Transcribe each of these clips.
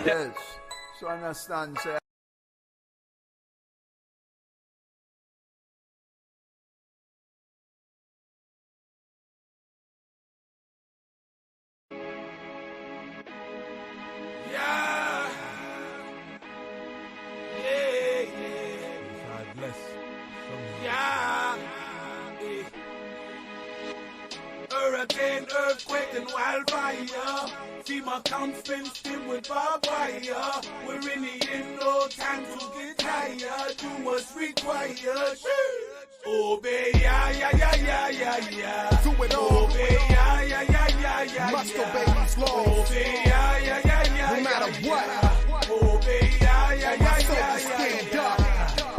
Yes. So I understand, say. Hurricane, earthquake, and wildfire. See my confidence stem with papaya. We're in the end, no time to get tired. Do what's required. Obey, yeah, yeah, yeah, yeah, yeah, yeah. Do it all. Obey, yeah, yeah, yeah, yeah, yeah. Must obey these laws. Obey, yeah, yeah, yeah, yeah. No matter what. Obey, yeah, yeah, yeah, So yeah, we yeah. stand up.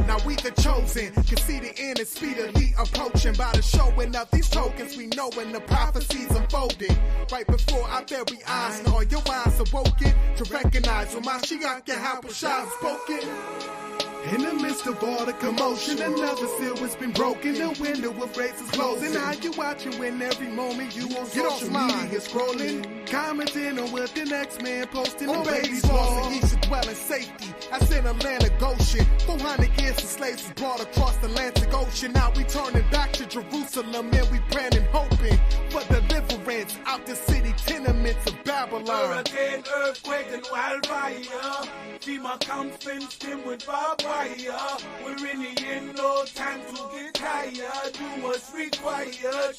Now we the chosen, can see the end is speedily approaching. By the showing of these tokens, we knowing the prophecies unfolding. Right before our very eyes, and all your eyes awoken to recognize when Mashiach Yahweh Shah spoken. In the midst of all the commotion, another seal has been broken. The window of grace is closing. Now you watching when every moment you on social media scrolling, commenting on what the next man posting. On babies lost and ye should dwell in safety. As in a land of Goshen, 400 years of slaves was brought across the Atlantic Ocean. Now we turning back to Jerusalem and we praying and hoping for deliverance out the city tenements of Babylon. Hurricane, earthquake, and wildfire. See my confidence stem with papaya. We're in the end, no time to get tired. Do what's required.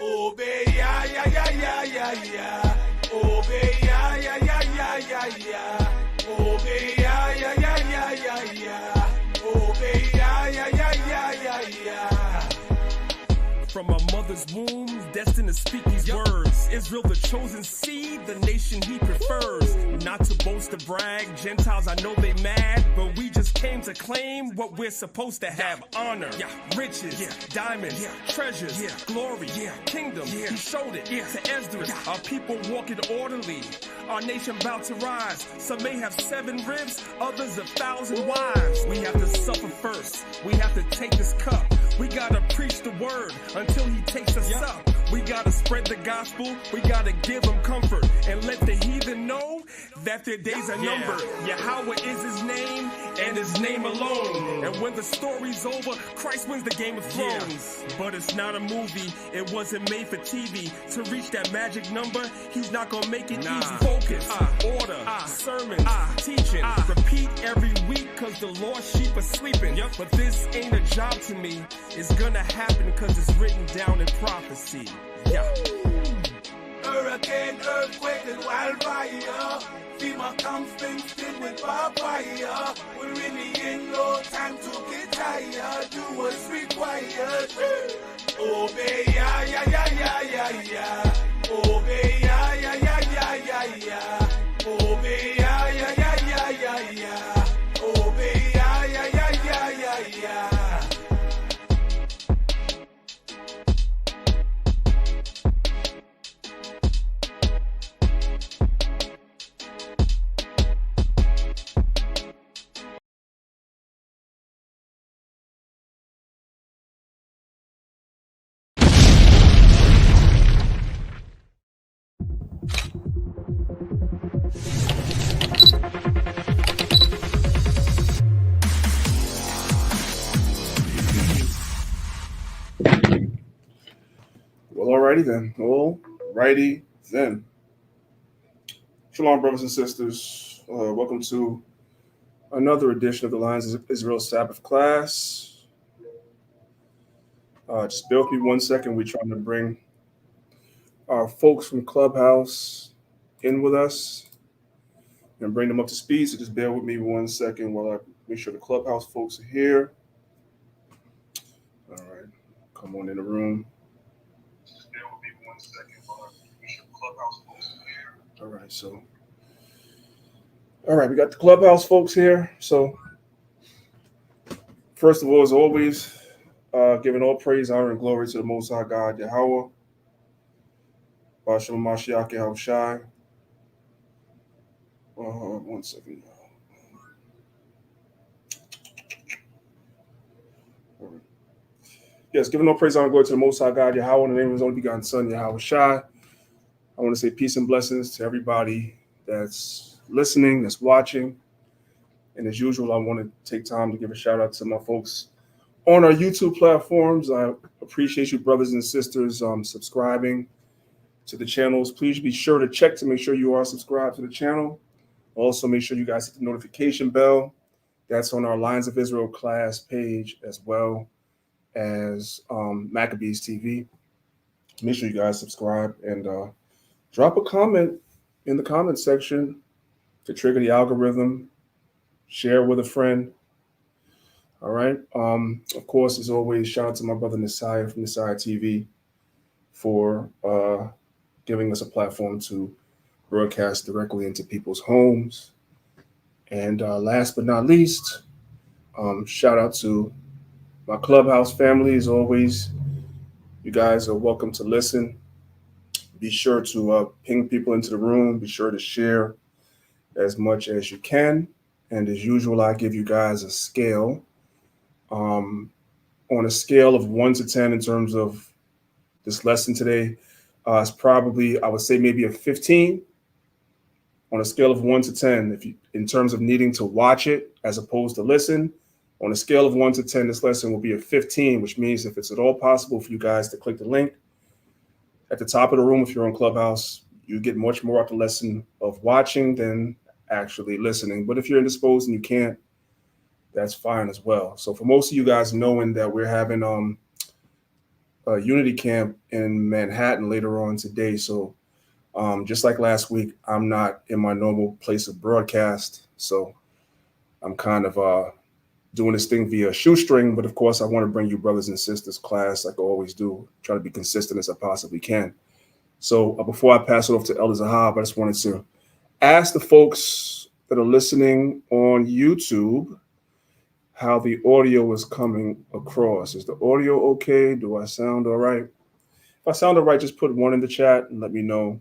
Obey, yeah, yeah, yeah, yeah, yeah, yeah. Obey, yeah, yeah, yeah, yeah, yeah, yeah. Obey, yeah, yeah, yeah, yeah, yeah, yeah. Obey, yeah, yeah, yeah, yeah, yeah, yeah. From my mother's womb, destined to speak these words. Israel, the chosen seed, the nation he prefers. Not to boast or brag, Gentiles, I know they mad, but we just came to claim what we're supposed to have. Honor, riches, diamonds, treasures, glory, kingdom. He showed it to Esdras. Our people walking orderly. Our nation about to rise. Some may have 7 ribs, others 1,000 wives. We have to suffer first. We have to take this cup. We gotta preach the word until he takes us up. We gotta spread the gospel. We gotta give them comfort and let the heathen know that their days are numbered. Yahweh is his name and his name alone. And when the story's over, Christ wins the Game of Thrones. But it's not a movie. It wasn't made for TV. To reach that magic number, he's not gonna make it easy. Focus, order, sermons, teaching. Repeat every week cause the lost sheep are sleeping. But this ain't a job to me. It's gonna happen cause it's written down in prophecy. Hurricane, earthquake, and wildfire. See my confidence filled with papaya. We're in the end, no time to get tired. Do what's required. Obey, yeah, yeah, yeah, yeah, yeah, yeah. Obey, yeah, yeah, yeah, yeah, yeah, yeah. Obey, yeah, yeah, yeah, yeah, yeah, yeah. Obey, yeah, yeah, yeah, yeah, yeah, yeah. Well, alrighty then. Shalom, brothers and sisters. Welcome to another edition of the Lions of Israel Sabbath class. Just bear with me 1 second. We're trying to bring our folks from Clubhouse in with us and bring them up to speed. So just bear with me 1 second while I make sure the Clubhouse folks are here. All right, come on in the room. Just bear with me 1 second while I make sure the Clubhouse folks are here. All right, we got the Clubhouse folks here. So first of all, as always, giving all praise, honor, and glory to the Most High God, Yahweh. Bashem Mashiach Yahweh Shai. 1 second. All right. Yes, giving all praise, honor, and glory to the Most High God, Yahweh, in the name of his only begotten Son, Yahweh Shai. I want to say peace and blessings to everybody that's listening, that's watching. And as usual, I want to take time to give a shout out to my folks on our YouTube platforms. I appreciate you, brothers and sisters, subscribing to the channels. Please be sure to check to make sure you are subscribed to the channel. Also, make sure you guys hit the notification bell. That's on our Lines of Israel class page, as well as Maccabeestv. Make sure you guys subscribe and drop a comment in the comment section to trigger the algorithm. Share with a friend. All right. Of course, as always, shout out to my brother Nasiah from Nasiah TV for giving us a platform to broadcast directly into people's homes. And last but not least, shout out to my Clubhouse family. As always, you guys are welcome to listen. Be sure to ping people into the room. Be sure to share as much as you can. And as usual, I give you guys a scale. On a scale of 1 to 10 in terms of this lesson today, it's probably, I would say, maybe a 15. On a scale of 1 to 10, if you, in terms of needing to watch it as opposed to listen, on a scale of 1 to 10, this lesson will be a 15, which means if it's at all possible for you guys to click the link at the top of the room, if you're on Clubhouse, you get much more out the lesson of watching than actually listening. But if you're indisposed and you can't, that's fine as well. So for most of you guys knowing that we're having a Unity camp in Manhattan later on today. So just like last week, I'm not in my normal place of broadcast. So I'm kind of doing this thing via shoestring. But of course, I want to bring you brothers and sisters class like I always do. Try to be consistent as I possibly can. So before I pass it off to Elder Zahab, I just wanted to ask the folks that are listening on YouTube how the audio is coming across. Is the audio okay? Do I sound all right? If I sound all right, just put 1 in the chat and let me know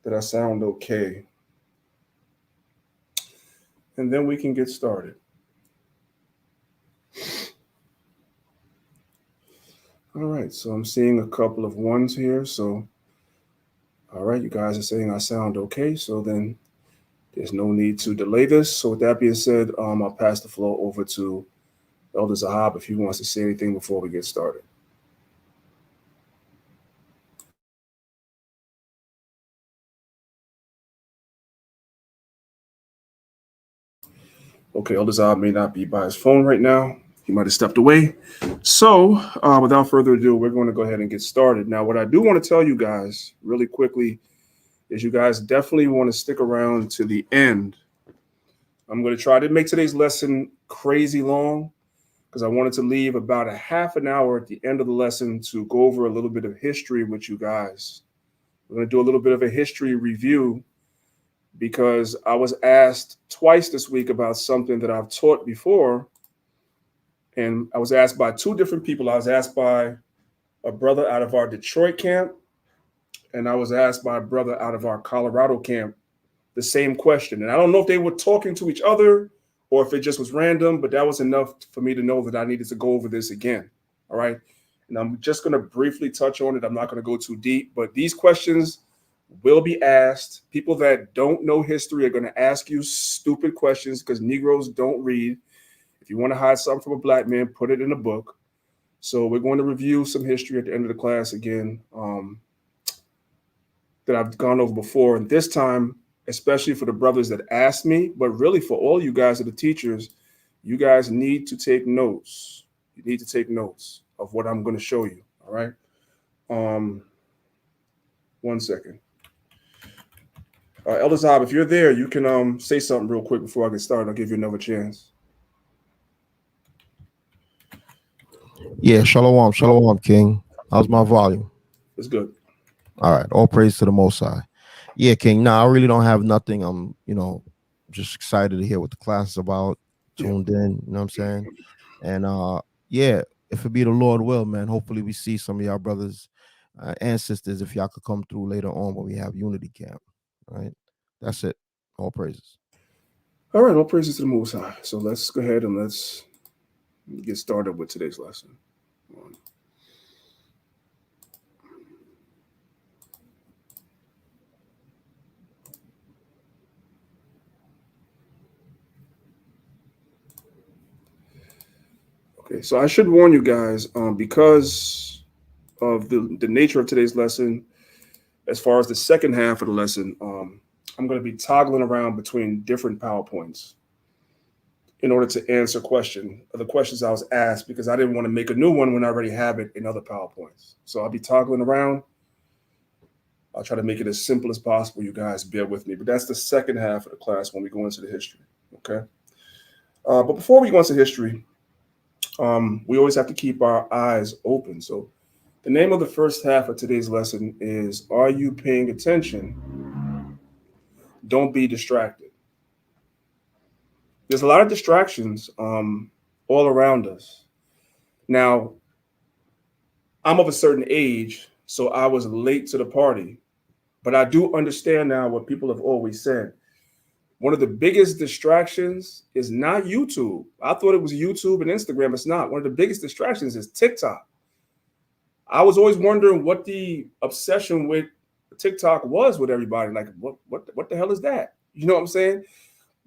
that I sound okay. And then we can get started. All right, so I'm seeing a couple of 1s here. So, all right, you guys are saying I sound okay. So then there's no need to delay this. So with that being said, I'll pass the floor over to Elder Zahab if he wants to say anything before we get started. Okay, Elder Zahab may not be by his phone right now. He might have stepped away. So without further ado, we're going to go ahead and get started. Now, what I do want to tell you guys really quickly is you guys definitely want to stick around to the end. I'm going to try to make today's lesson crazy long because I wanted to leave about a half an hour at the end of the lesson to go over a little bit of history with you guys. We're going to do a little bit of a history review because I was asked twice this week about something that I've taught before. And I was asked by 2 different people. I was asked by a brother out of our Detroit camp, and I was asked by a brother out of our Colorado camp the same question. And I don't know if they were talking to each other or if it just was random, but that was enough for me to know that I needed to go over this again. All right. And I'm just going to briefly touch on it. I'm not going to go too deep, but these questions will be asked. People that don't know history are going to ask you stupid questions because Negroes don't read. If you want to hide something from a black man, put it in a book. So we're going to review some history at the end of the class again that I've gone over before. And this time, especially for the brothers that asked me, but really for all you guys that are teachers, you guys need to take notes. You need to take notes of what I'm going to show you. All right. 1 second. Elder Zahab, if you're there, you can say something real quick before I get started. I'll give you another chance. Yeah, shalom, King. How's my volume? It's good. All right, all praise to the Most High. Yeah, King. No, I really don't have nothing. I'm, just excited to hear what the class is about. Tuned in, you know what I'm saying? And yeah, if it be the Lord will, man. Hopefully, we see some of y'all brothers and sisters if y'all could come through later on when we have Unity Camp. All right, that's it. All praises. All right, all praises to the Most High. So let's go ahead and let's get started with today's lesson. Okay, so I should warn you guys, because of the nature of today's lesson, as far as the second half of the lesson, I'm going to be toggling around between different PowerPoints in order to answer the questions I was asked, because I didn't want to make a new one when I already have it in other PowerPoints. So I'll be toggling around. I'll try to make it as simple as possible. You guys bear with me, but that's the second half of the class when we go into the history. Okay. But before we go into history, we always have to keep our eyes open. So the name of the first half of today's lesson is, Are You Paying Attention? Don't Be Distracted. There's a lot of distractions all around us. Now, I'm of a certain age, so I was late to the party, but I do understand now what people have always said. One of the biggest distractions is not YouTube. I thought it was YouTube and Instagram. It's not. One of the biggest distractions is TikTok. I was always wondering what the obsession with TikTok was with everybody. Like, what the hell is that? You know what I'm saying?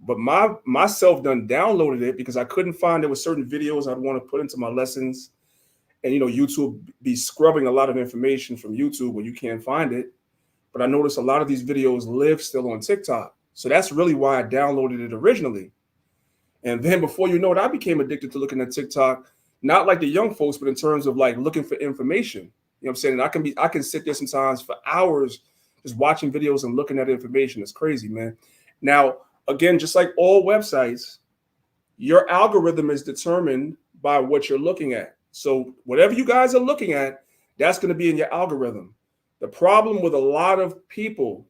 But myself done downloaded it because I couldn't find, there were certain videos I'd want to put into my lessons. And, YouTube be scrubbing a lot of information from YouTube when you can't find it. But I noticed a lot of these videos live still on TikTok. So that's really why I downloaded it originally. And then before you know it, I became addicted to looking at TikTok, not like the young folks, but in terms of like looking for information. You know what I'm saying? And I can sit there sometimes for hours just watching videos and looking at information. It's crazy, man. Now, again, just like all websites, your algorithm is determined by what you're looking at. So whatever you guys are looking at, that's going to be in your algorithm. The problem with a lot of people,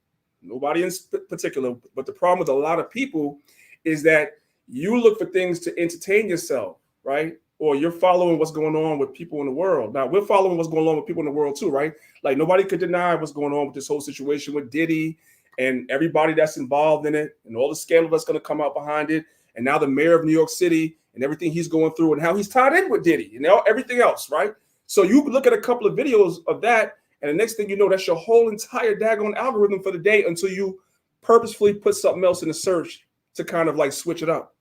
nobody in particular, but the problem with a lot of people is that you look for things to entertain yourself, right? Or you're following what's going on with people in the world. Now, we're following what's going on with people in the world too, right? Like, nobody could deny what's going on with this whole situation with Diddy and everybody that's involved in it and all the scandal that's going to come out behind it. And now the mayor of New York City and everything he's going through and how he's tied in with Diddy and everything else, right? So you look at a couple of videos of that, and the next thing you know, that's your whole entire daggone algorithm for the day until you purposefully put something else in the search to kind of like switch it up.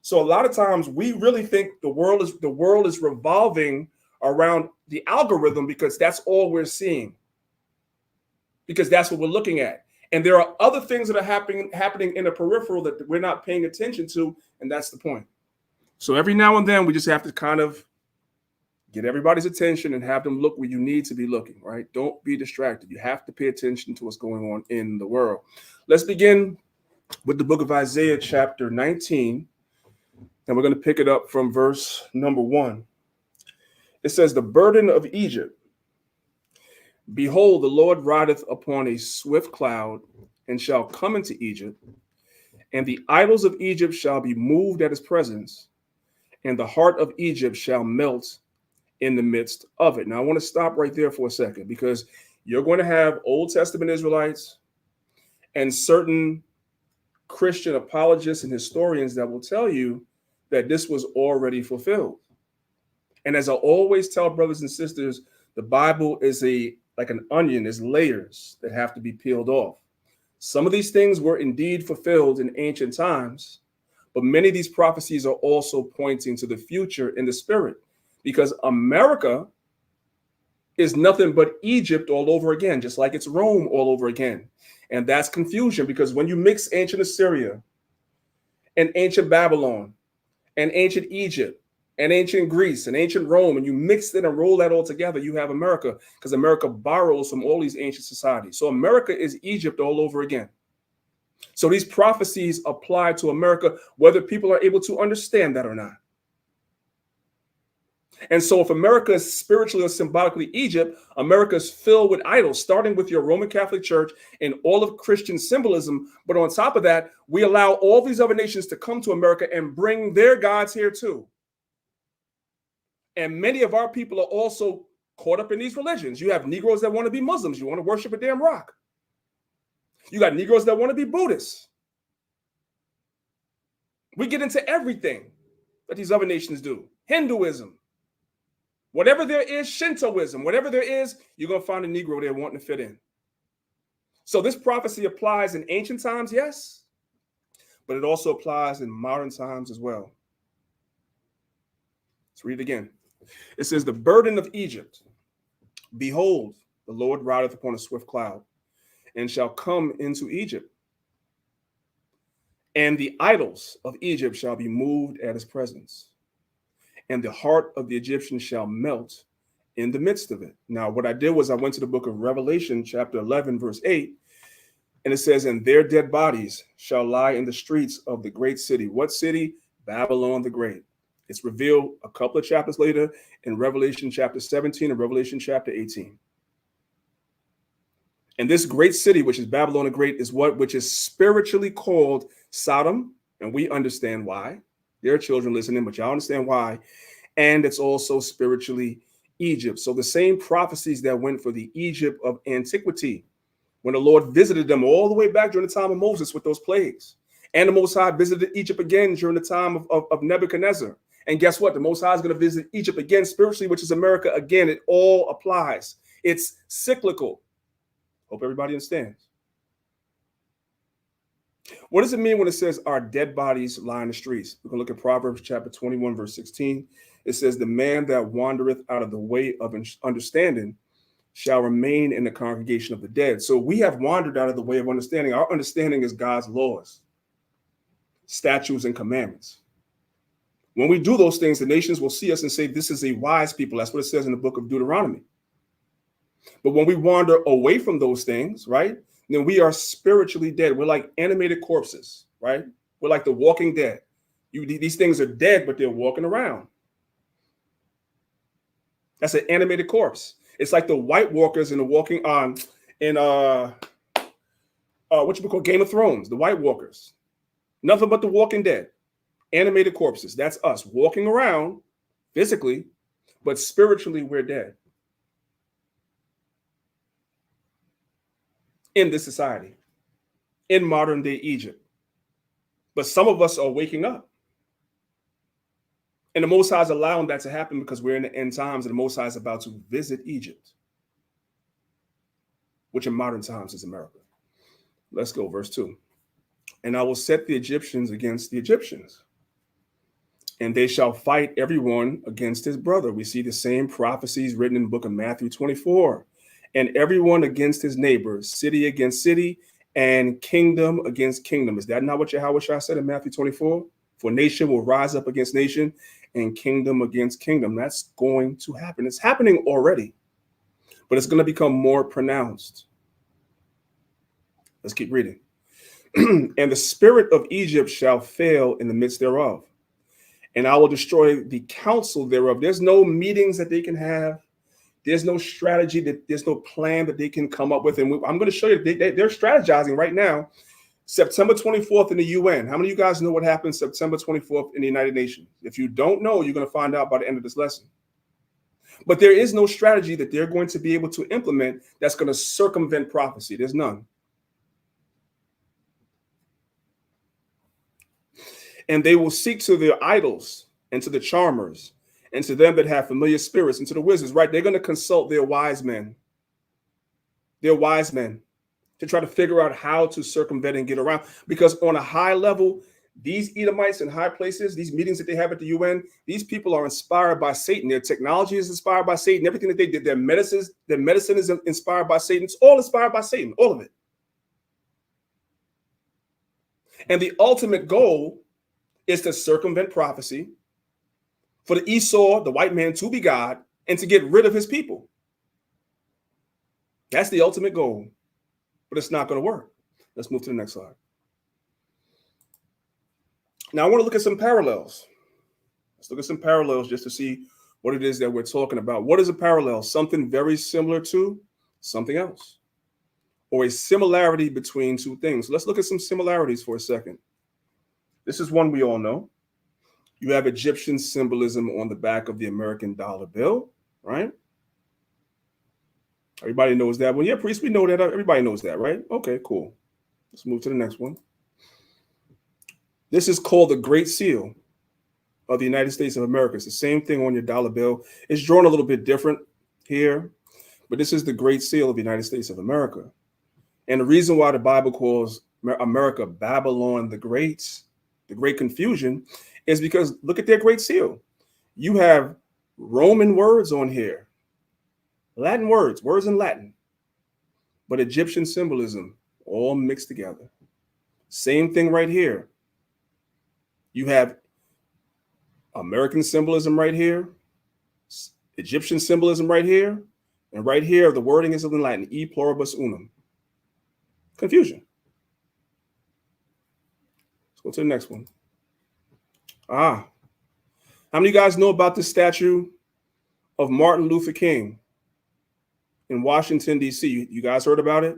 So a lot of times we really think the world is revolving around the algorithm because that's all we're seeing, because that's what we're looking at. And there are other things that are happening in the peripheral that we're not paying attention to, and that's the point. So every now and then we just have to kind of get everybody's attention and have them look where you need to be looking, right? Don't be distracted. You have to pay attention to what's going on in the world. Let's begin with the book of Isaiah, chapter 19. And we're going to pick it up from verse number 1. It says, The burden of Egypt. Behold, the Lord rideth upon a swift cloud, and shall come into Egypt. And the idols of Egypt shall be moved at his presence, and the heart of Egypt shall melt in the midst of it. Now, I want to stop right there for a second, because you're going to have Old Testament Israelites and certain Christian apologists and historians that will tell you that this was already fulfilled. And as I always tell brothers and sisters, the Bible is like an onion. There's layers that have to be peeled off. Some of these things were indeed fulfilled in ancient times, but many of these prophecies are also pointing to the future in the spirit, because America is nothing but Egypt all over again, just like it's Rome all over again. And that's confusion, because when you mix ancient Assyria and ancient Babylon and ancient Egypt and ancient Greece and ancient Rome, and you mix it and roll that all together, you have America, because America borrows from all these ancient societies. So America is Egypt all over again. So these prophecies apply to America, whether people are able to understand that or not. And so if America is spiritually or symbolically Egypt, America is filled with idols, starting with your Roman Catholic Church and all of Christian symbolism. But on top of that, we allow all these other nations to come to America and bring their gods here too. And many of our people are also caught up in these religions. You have Negroes that want to be Muslims. You want to worship a damn rock. You got Negroes that want to be Buddhists. We get into everything that these other nations do. Hinduism. Whatever there is, Shintoism, whatever there is, you're going to find a Negro there wanting to fit in. So this prophecy applies in ancient times, yes, but it also applies in modern times as well. Let's read it again. It says, the burden of Egypt, behold, the Lord rideth upon a swift cloud, and shall come into Egypt. And the idols of Egypt shall be moved at his presence, and the heart of the Egyptians shall melt in the midst of it. Now, what I did was I went to the book of Revelation, chapter 11, verse 8, and it says, and their dead bodies shall lie in the streets of the great city. What city? Babylon the Great. It's revealed a couple of chapters later in Revelation chapter 17 and Revelation chapter 18. And this great city, which is Babylon the Great, is which is spiritually called Sodom. And we understand why. There are children listening, but y'all understand why. And it's also spiritually Egypt. So the same prophecies that went for the Egypt of antiquity, when the Lord visited them all the way back during the time of Moses with those plagues. And the Most High visited Egypt again during the time of Nebuchadnezzar. And guess what? The Most High is going to visit Egypt again spiritually, which is America again. It all applies. It's cyclical. Hope everybody understands. What does it mean when it says our dead bodies lie in the streets? We're going to look at Proverbs chapter 21, verse 16. It says, the man that wandereth out of the way of understanding shall remain in the congregation of the dead. So we have wandered out of the way of understanding. Our understanding is God's laws, statutes, and commandments. When we do those things, the nations will see us and say, this is a wise people. That's what it says in the book of Deuteronomy. But when we wander away from those things, right, then we are spiritually dead. We're like animated corpses, right? We're like the walking dead. These things are dead, but they're walking around. That's an animated corpse. It's like the White Walkers in the walking on what you call Game of Thrones, the White Walkers. Nothing but the walking dead. Animated corpses. That's us walking around physically, but spiritually we're dead in this society, in modern day Egypt. But some of us are waking up. And the Most High is allowing that to happen because we're in the end times, and the Most High is about to visit Egypt, which in modern times is America. Let's go, verse 2. And I will set the Egyptians against the Egyptians, and they shall fight everyone against his brother. We see the same prophecies written in the book of Matthew 24. And everyone against his neighbor, city against city, and kingdom against kingdom. Is that not what Yahweh said in Matthew 24? For nation will rise up against nation, and kingdom against kingdom. That's going to happen. It's happening already, but it's going to become more pronounced. Let's keep reading. And the spirit of Egypt shall fail in the midst thereof, and I will destroy the counsel thereof. There's no meetings that they can have. There's no strategy, there's no plan that they can come up with. And I'm going to show you, they're strategizing right now. September 24th in the UN. How many of you guys know what happened September 24th in the United Nations? If you don't know, you're going to find out by the end of this lesson. But there is no strategy that they're going to be able to implement that's going to circumvent prophecy. There's none. And they will seek to their idols and to the charmers and to them that have familiar spirits and to the wizards, right? They're going to consult their wise men. Their wise men to try to figure out how to circumvent and get around. Because on a high level, these Edomites in high places, these meetings that they have at the UN, these people are inspired by Satan. Their technology is inspired by Satan. Everything that they did, their medicine is inspired by Satan. It's all inspired by Satan, all of it. And the ultimate goal is to circumvent prophecy, for the Esau, the white man, to be God, and to get rid of his people. That's the ultimate goal, but it's not going to work. Let's move to the next slide. Now, I want to look at some parallels. Let's look at some parallels just to see what it is that we're talking about. What is a parallel? Something very similar to something else, or a similarity between two things. Let's look at some similarities for a second. This is one we all know. You have Egyptian symbolism on the back of the American dollar bill, right? Everybody knows that one. Yeah, priest, we know that. Everybody knows that, right? Okay, cool. Let's move to the next one. This is called the Great Seal of the United States of America. It's the same thing on your dollar bill. It's drawn a little bit different here, but this is the Great Seal of the United States of America. And the reason why the Bible calls America Babylon the Great confusion, is because look at their Great Seal. You have Roman words on here, Latin words in Latin, but Egyptian symbolism all mixed together. Same thing right here. You have American symbolism right here, Egyptian symbolism right here, and right here the wording is in Latin, e pluribus unum. Confusion. Let's go to the next one. How many of you guys know about this statue of Martin Luther King in Washington, D.C.? You guys heard about it?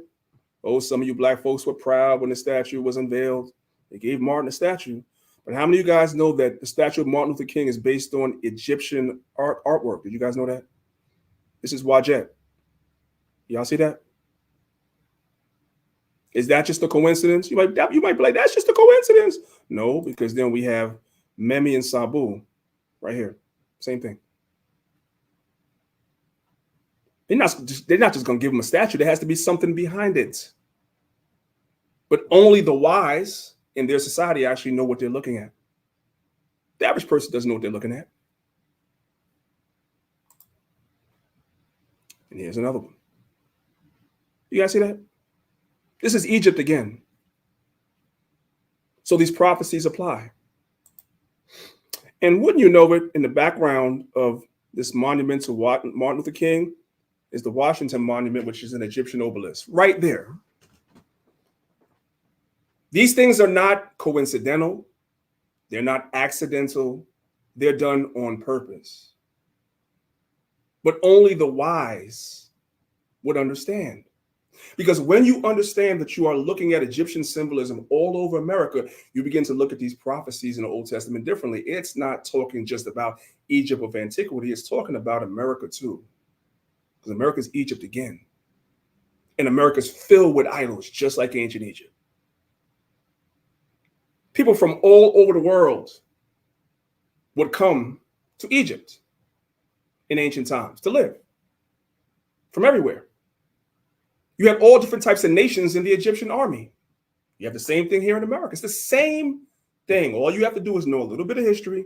Oh, some of you black folks were proud when the statue was unveiled. They gave Martin a statue. But how many of you guys know that the statue of Martin Luther King is based on Egyptian artwork? Did you guys know that? This is Wajet. Y'all see that? Is that just a coincidence? You might be like, that's just a coincidence. No, because then we have Memi and Sabu right here. Same thing. They're not just going to give them a statue. There has to be something behind it. But only the wise in their society actually know what they're looking at. The average person doesn't know what they're looking at. And here's another one. You guys see that? This is Egypt again. So these prophecies apply. And wouldn't you know it, in the background of this monument to Martin Luther King is the Washington Monument, which is an Egyptian obelisk right there. These things are not coincidental. They're not accidental. They're done on purpose. But only the wise would understand. Because when you understand that you are looking at Egyptian symbolism all over America, you begin to look at these prophecies in the Old Testament differently. It's not talking just about Egypt of antiquity. It's talking about America too. Because America's Egypt again. And America's filled with idols, just like ancient Egypt. People from all over the world would come to Egypt in ancient times to live. From everywhere. You have all different types of nations in the Egyptian army. You have the same thing here in America. It's the same thing. All you have to do is know a little bit of history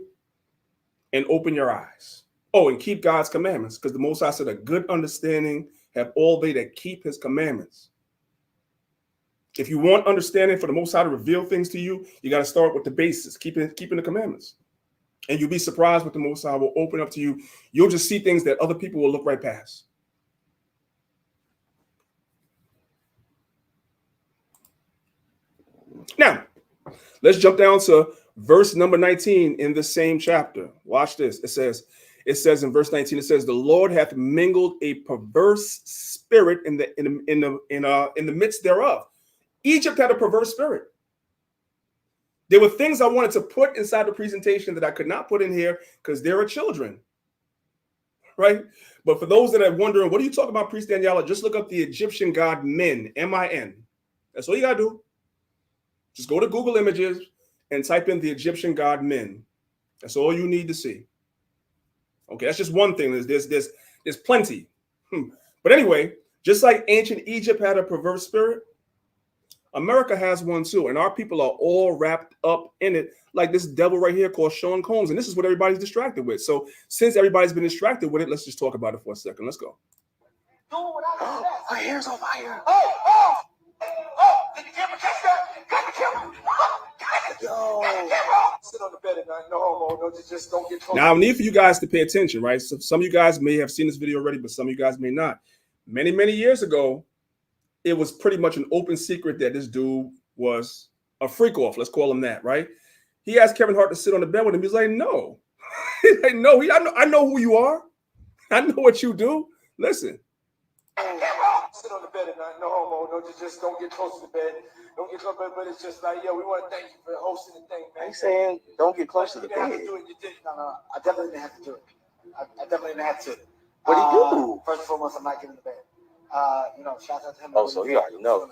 and open your eyes. Oh, and keep God's commandments, because the Most High said a good understanding have all they that keep his commandments. If you want understanding for the Most High to reveal things to you, you got to start with the basis, keeping the commandments. And you'll be surprised what the Most High will open up to you. You'll just see things that other people will look right past. Now, let's jump down to verse number 19 in the same chapter. Watch this. It says in verse 19, it says, the Lord hath mingled a perverse spirit in the midst thereof. Egypt had a perverse spirit. There were things I wanted to put inside the presentation that I could not put in here because there are children, right? But for those that are wondering, what are you talking about, Priest Danyaahla? Just look up the Egyptian god Min, M-I-N. That's all you got to do. Just go to Google Images and type in the Egyptian god Min. That's all you need to see. Okay, that's just one thing. There's plenty. But anyway, just like ancient Egypt had a perverse spirit, America has one too. And our people are all wrapped up in it, like this devil right here called Sean Combs. And this is what everybody's distracted with. So since everybody's been distracted with it, let's just talk about it for a second. Let's go. Oh, my hair's on fire. Did the camera catch that? Got the camera. Yo. Sit on the bed at night. No homo. No, just don't get close. Now, I need for you guys to pay attention, right? So some of you guys may have seen this video already, but some of you guys may not. Many, many years ago, it was pretty much an open secret that this dude was a freak off. Let's call him that, right? He asked Kevin Hart to sit on the bed with him. He's like, no. He's like, no. I know who you are. I know what you do. Listen. Sit on the bed at night. No homo. No, just don't get close to the bed. Don't get close to the bed, but it's just like, yo, we want to thank you for hosting the thing, man. I ain't saying don't get close to the You didn't bed. have to do it. You did. No. I definitely didn't have to do it. I definitely didn't have to. What do you do? First and foremost, I'm not getting in the bed. Shout out to him. Oh, so you already know.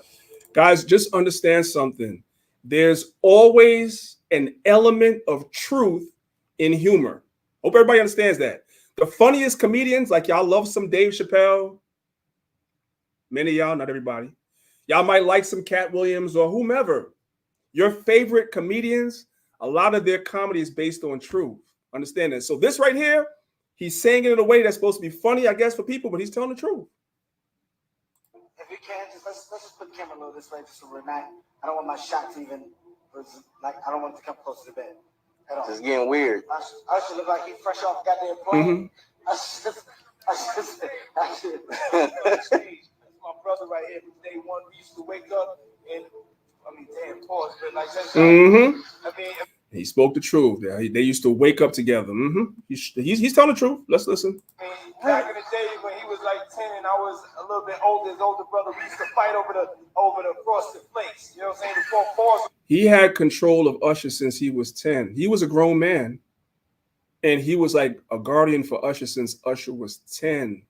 Guys, just understand something. There's always an element of truth in humor. Hope everybody understands that. The funniest comedians, like y'all love some Dave Chappelle. Many of y'all, not everybody. Y'all might like some Cat Williams or whomever. Your favorite comedians, a lot of their comedy is based on truth. Understand that. So this right here, he's saying it in a way that's supposed to be funny, I guess, for people, but he's telling the truth. If you can, let's just put the camera a little this way, just so we're not. I don't want my shot to even like. I don't want it to come close to the bed at all. It's getting weird. I should look like he fresh off goddamn plane. I should. That's my brother right here from day one. We used to wake up and damn, pause, but like that's. He spoke the truth. They used to wake up together. He's telling the truth. Let's listen. Back in the day when he was like 10 and I was a little bit older, his older brother, we used to fight over the frosted flakes. You know what I'm saying? The 4 4s. He had control of Usher since he was 10. He was a grown man. And he was like a guardian for Usher since Usher was 10.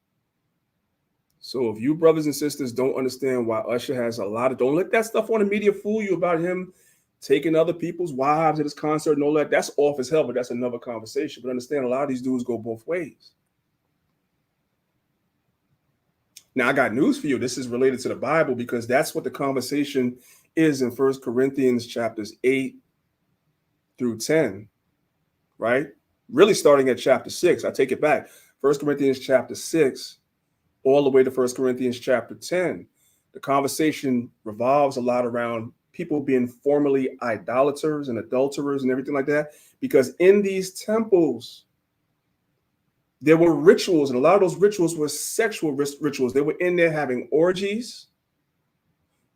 So if you brothers and sisters don't understand why Usher has don't let that stuff on the media fool you about him taking other people's wives at his concert and all that. That's off as hell, but that's another conversation. But understand, a lot of these dudes go both ways. Now, I got news for you. This is related to the Bible because that's what the conversation is in 1 Corinthians chapters 8 through 10, right? Really starting at chapter 6. I take it back. 1 Corinthians chapter 6 all the way to 1 Corinthians chapter 10. The conversation revolves a lot around people being formerly idolaters and adulterers and everything like that, because in these temples, there were rituals, and a lot of those rituals were sexual rituals. They were in there having orgies,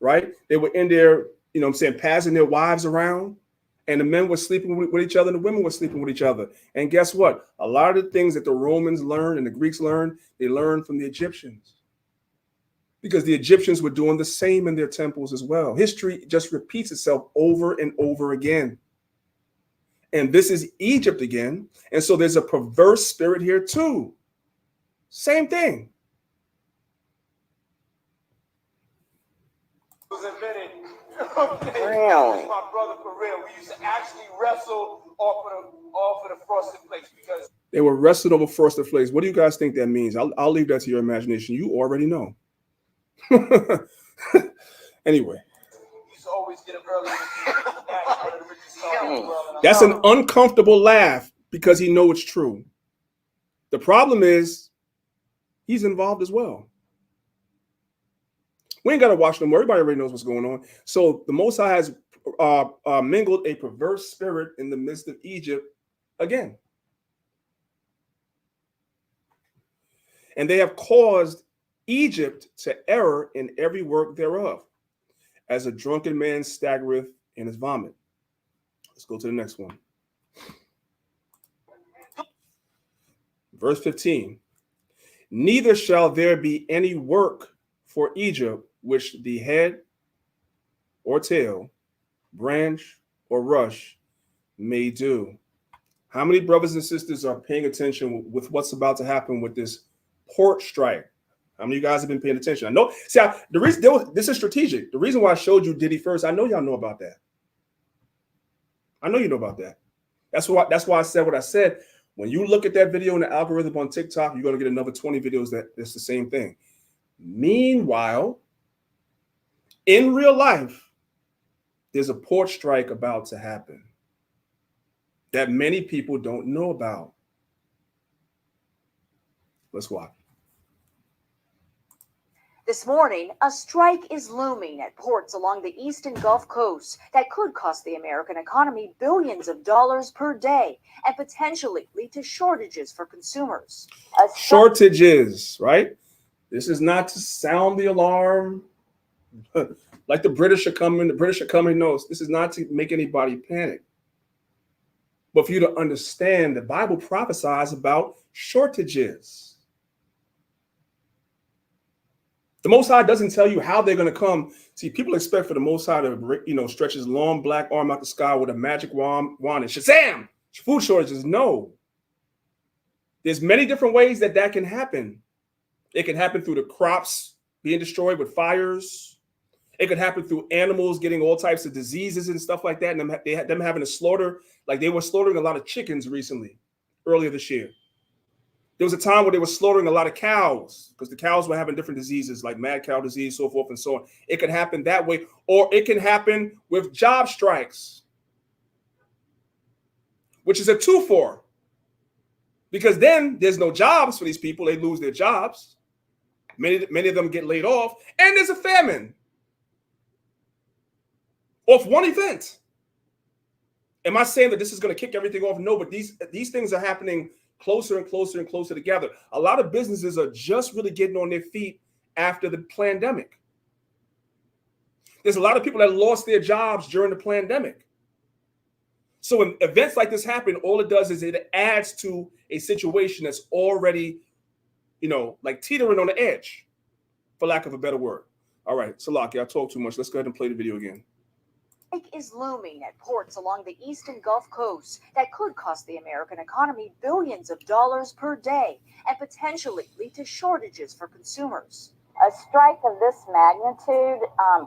right? They were in there, passing their wives around, and the men were sleeping with each other, and the women were sleeping with each other. And guess what? A lot of the things that the Romans learned and the Greeks learned, they learned from the Egyptians, because the Egyptians were doing the same in their temples as well. History just repeats itself over and over again. And this is Egypt again. And so there's a perverse spirit here too. Same thing. It was invented. That's my brother for real. We used to actually wrestle off of the frosted flakes because they were wrestled over frosted flakes. What do you guys think that means? I'll leave that to your imagination. You already know. Anyway, always get up early. That's an uncomfortable laugh because he knows it's true. The problem is he's involved as well. We ain't got to watch no more. Everybody already knows what's going on. So the Most High has mingled a perverse spirit in the midst of Egypt again. And they have caused Egypt to err in every work thereof, as a drunken man staggereth in his vomit. Let's go to the next one. Verse 15. Neither shall there be any work for Egypt which the head or tail, branch or rush may do. How many brothers and sisters are paying attention with what's about to happen with this port strike? How many of you guys have been paying attention? I know. See, the reason this is strategic. The reason why I showed you Diddy first, I know y'all know about that. I know you know about that. That's why I said what I said. When you look at that video in the algorithm on TikTok, you're going to get another 20 videos that's the same thing. Meanwhile, in real life, there's a port strike about to happen that many people don't know about. Let's watch. This morning, a strike is looming at ports along the eastern Gulf Coast that could cost the American economy billions of dollars per day and potentially lead to shortages for consumers. Shortages, right? This is not to sound the alarm. Like the British are coming, no, this is not to make anybody panic. But for you to understand, the Bible prophesies about shortages. The Most High doesn't tell you how they're going to come. See, people expect for the Most High to, stretch his long black arm out the sky with a magic wand and Shazam! Food shortages. No. There's many different ways that can happen. It can happen through the crops being destroyed with fires. It could happen through animals getting all types of diseases and stuff like that. And them having to slaughter, like they were slaughtering a lot of chickens recently, earlier this year. There was a time where they were slaughtering a lot of cows because the cows were having different diseases like mad cow disease, so forth and so on. It could happen that way, or it can happen with job strikes, which is a 2-for. Because then there's no jobs for these people. They lose their jobs. Many of them get laid off, and there's a famine off one event. Am I saying that this is going to kick everything off? No, but these things are happening closer and closer and closer together. A lot of businesses are just really getting on their feet after the pandemic. There's a lot of people that lost their jobs during the pandemic. So when events like this happen, all it does is it adds to a situation that's already, like teetering on the edge, for lack of a better word. All right, Salaki, I talked too much. Let's go ahead and play the video again. Strike is looming at ports along the eastern Gulf Coast that could cost the American economy billions of dollars per day and potentially lead to shortages for consumers. A strike of this magnitude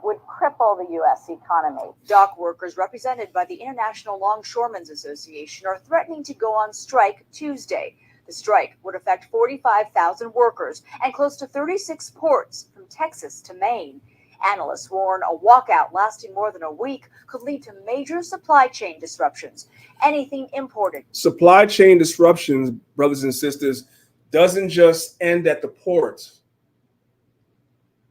would cripple the U.S. economy. Dock workers represented by the International Longshoremen's Association are threatening to go on strike Tuesday. The strike would affect 45,000 workers and close to 36 ports from Texas to Maine. Analysts warn a walkout lasting more than a week could lead to major supply chain disruptions. Anything imported. Supply chain disruptions, brothers and sisters, doesn't just end at the port.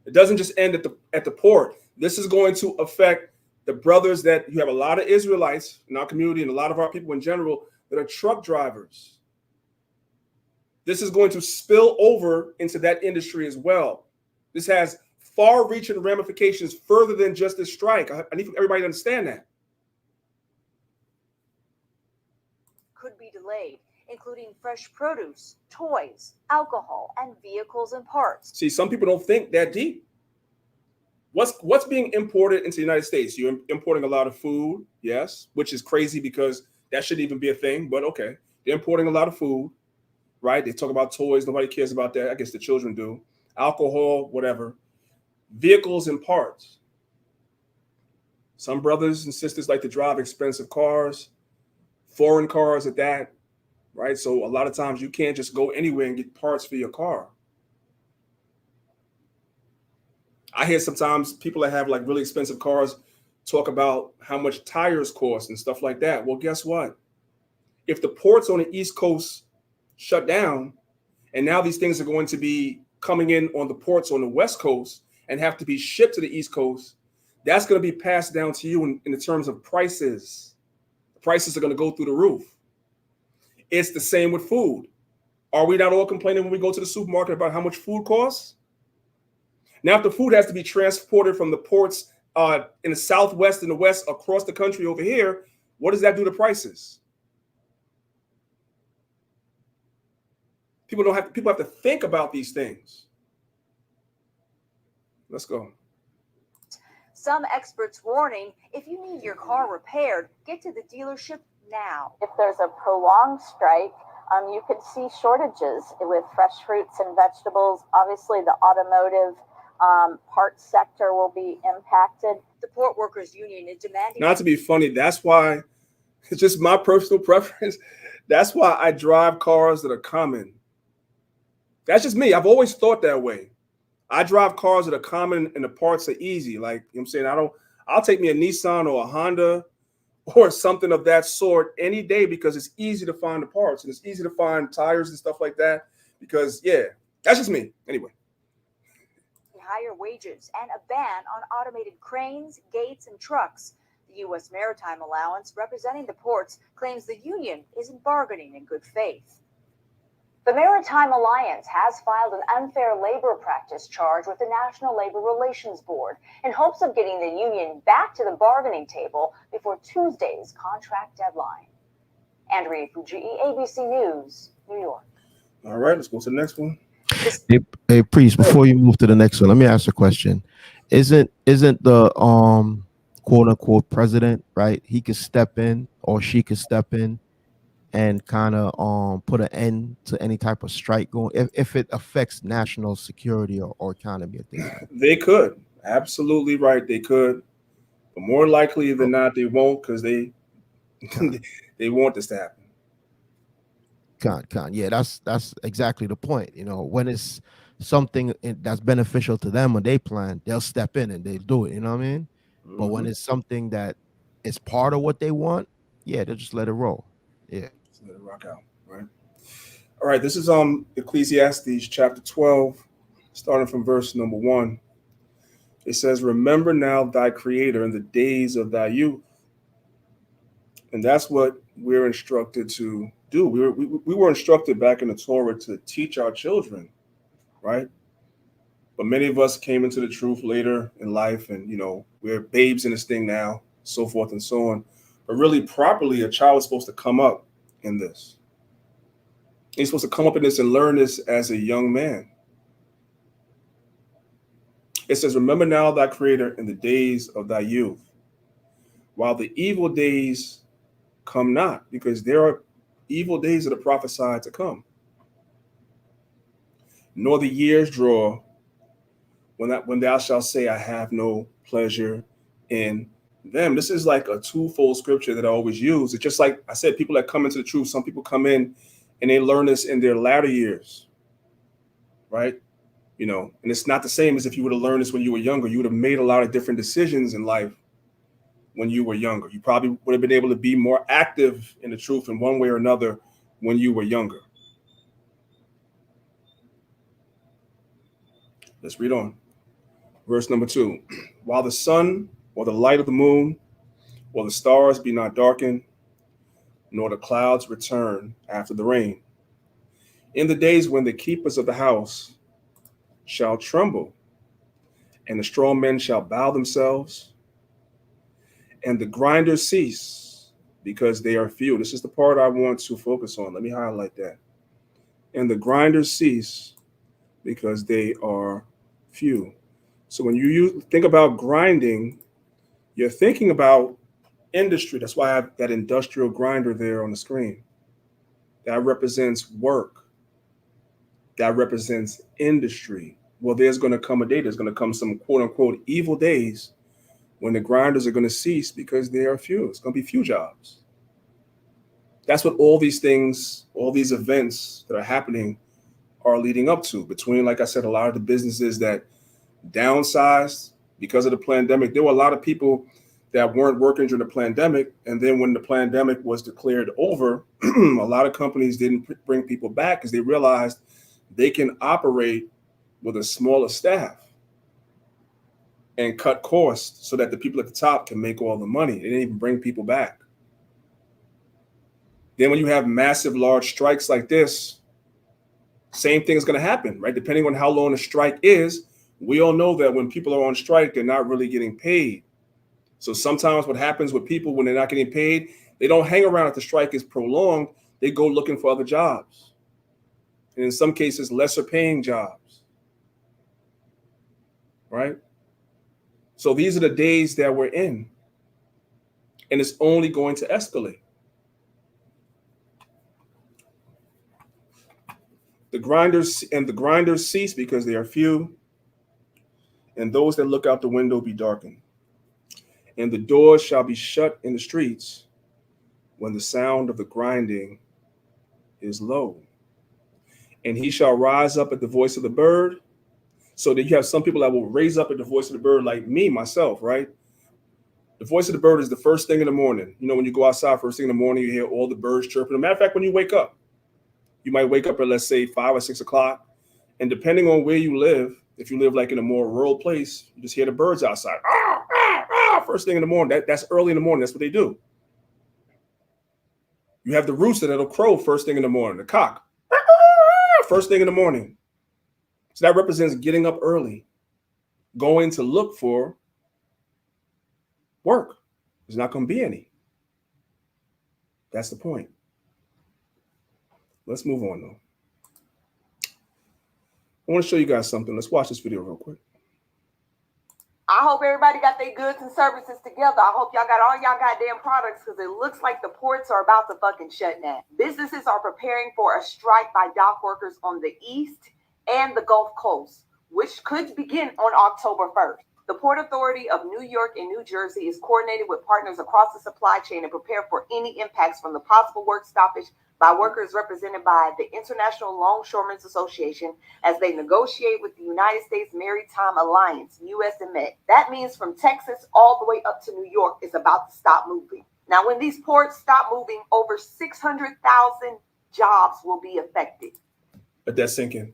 It doesn't just end at the port. This is going to affect the brothers that you have a lot of Israelites in our community and a lot of our people in general that are truck drivers. This is going to spill over into that industry as well. This has far-reaching ramifications further than just this strike. I need everybody to understand that. Could be delayed, including fresh produce, toys, alcohol, and vehicles and parts. See, some people don't think that deep. What's being imported into the United States? You're importing a lot of food, yes, which is crazy because that shouldn't even be a thing, but okay. They're importing a lot of food, right? They talk about toys. Nobody cares about that. I guess the children do. Alcohol, whatever. Vehicles and parts. Some brothers and sisters like to drive expensive cars, foreign cars at that, right? So a lot of times you can't just go anywhere and get parts for your car. I hear sometimes people that have like really expensive cars talk about how much tires cost and stuff like that. Well, guess what? If the ports on the East Coast shut down and now these things are going to be coming in on the ports on the West Coast and have to be shipped to the East Coast, that's going to be passed down to you in the terms of prices. The prices are going to go through the roof. It's the same with food. Are we not all complaining when we go to the supermarket about how much food costs? Now, if the food has to be transported from the ports in the Southwest and the West across the country over here, what does that do to prices? People have to think about these things. Let's go. Some experts warning, if you need your car repaired, get to the dealership now. If there's a prolonged strike, you could see shortages with fresh fruits and vegetables. Obviously, the automotive parts sector will be impacted. The Port Workers Union is demanding... Not to be funny, that's why, it's just my personal preference, that's why I drive cars that are common. That's just me. I've always thought that way. I drive cars that are common and the parts are easy. Like, you know what I'm saying? I'll take me a Nissan or a Honda or something of that sort any day because it's easy to find the parts and it's easy to find tires and stuff like that because, yeah, that's just me. Anyway. Higher wages and a ban on automated cranes, gates, and trucks. The U.S. Maritime Allowance, representing the ports, claims the union isn't bargaining in good faith. The Maritime Alliance has filed an unfair labor practice charge with the National Labor Relations Board in hopes of getting the union back to the bargaining table before Tuesday's contract deadline. Andrea Fujii, ABC News, New York. All right, let's go to the next one. Hey, Priest, before you move to the next one, let me ask a question. Isn't the quote unquote president, right? He could step in or she could step in and kind of put an end to any type of strike going if it affects national security or economy. They could. Absolutely right. They could. But more likely than not, they won't because they want this to happen. Yeah, that's exactly the point. You know, when it's something that's beneficial to them when they plan, they'll step in and they do it. You know what I mean? Mm-hmm. But when it's something that is part of what they want, yeah, they'll just let it roll. Yeah, just let it rock out, right? All right, this is Ecclesiastes chapter 12, starting from verse number 1. It says, "Remember now thy creator in the days of thy youth." And that's what we're instructed to do. We were instructed back in the Torah to teach our children, right? But many of us came into the truth later in life, and we're babes in this thing now, so forth and so on. But really, properly, a child is supposed to come up in this. He's supposed to come up in this and learn this as a young man. It says, "Remember now thy creator in the days of thy youth, while the evil days come not," because there are evil days that are prophesied to come, "nor the years draw when thou shalt say, I have no pleasure in them." This is like a twofold scripture that I always use. It's just like I said, people that come into the truth, some people come in and they learn this in their latter years, right? And it's not the same as if you would have learned this when you were younger. You would have made a lot of different decisions in life when you were younger. You probably would have been able to be more active in the truth in one way or another when you were younger. Let's read on. Verse number 2. "While the sun or the light of the moon or the stars be not darkened, nor the clouds return after the rain, in the days when the keepers of the house shall tremble, and the strong men shall bow themselves, and the grinders cease, because they are few." This is the part I want to focus on. Let me highlight that. "And the grinders cease, because they are few." So when you think about grinding, you're thinking about industry. That's why I have that industrial grinder there on the screen. That represents work. That represents industry. Well, there's going to come a day, there's going to come some quote unquote evil days when the grinders are going to cease because they are few. It's going to be few jobs. That's what all these things, all these events that are happening are leading up to. Between, like I said, a lot of the businesses that downsized because of the pandemic. There were a lot of people that weren't working during the pandemic. And then when the pandemic was declared over, a lot of companies didn't bring people back because they realized they can operate with a smaller staff and cut costs so that the people at the top can make all the money. They didn't even bring people back. Then when you have massive, large strikes like this, same thing is going to happen, right? Depending on how long the strike is, we all know that when people are on strike, they're not really getting paid. So sometimes what happens with people when they're not getting paid, they don't hang around if the strike is prolonged. They go looking for other jobs. And in some cases, lesser paying jobs, right? So these are the days that we're in. And it's only going to escalate. The grinders cease because they are few, and those that look out the window be darkened. And the doors shall be shut in the streets when the sound of the grinding is low. And he shall rise up at the voice of the bird. So that you have some people that will raise up at the voice of the bird, like me, myself, right? The voice of the bird is the first thing in the morning. When you go outside first thing in the morning, you hear all the birds chirping. As a matter of fact, when you wake up, you might wake up at, let's say, 5 or 6 o'clock. And depending on where you live, if you live like in a more rural place, you just hear the birds outside. Ah, ah, ah, first thing in the morning. That's early in the morning. That's what they do. You have the rooster that'll crow first thing in the morning. The cock, first thing in the morning. So that represents getting up early, going to look for work. There's not going to be any. That's the point. Let's move on, though. I want to show you guys something. Let's watch this video real quick. I hope everybody got their goods and services together. I hope y'all got all y'all goddamn products, because it looks like the ports are about to fucking shut down. Businesses are preparing for a strike by dock workers on the East and the Gulf Coast, which could begin on October 1st. The Port Authority of New York and New Jersey is coordinated with partners across the supply chain to prepare for any impacts from the possible work stoppage by workers represented by the International Longshoremen's Association as they negotiate with the United States Maritime Alliance, USMA. That means from Texas all the way up to New York is about to stop moving. Now, when these ports stop moving, over 600,000 jobs will be affected. Let that sink in.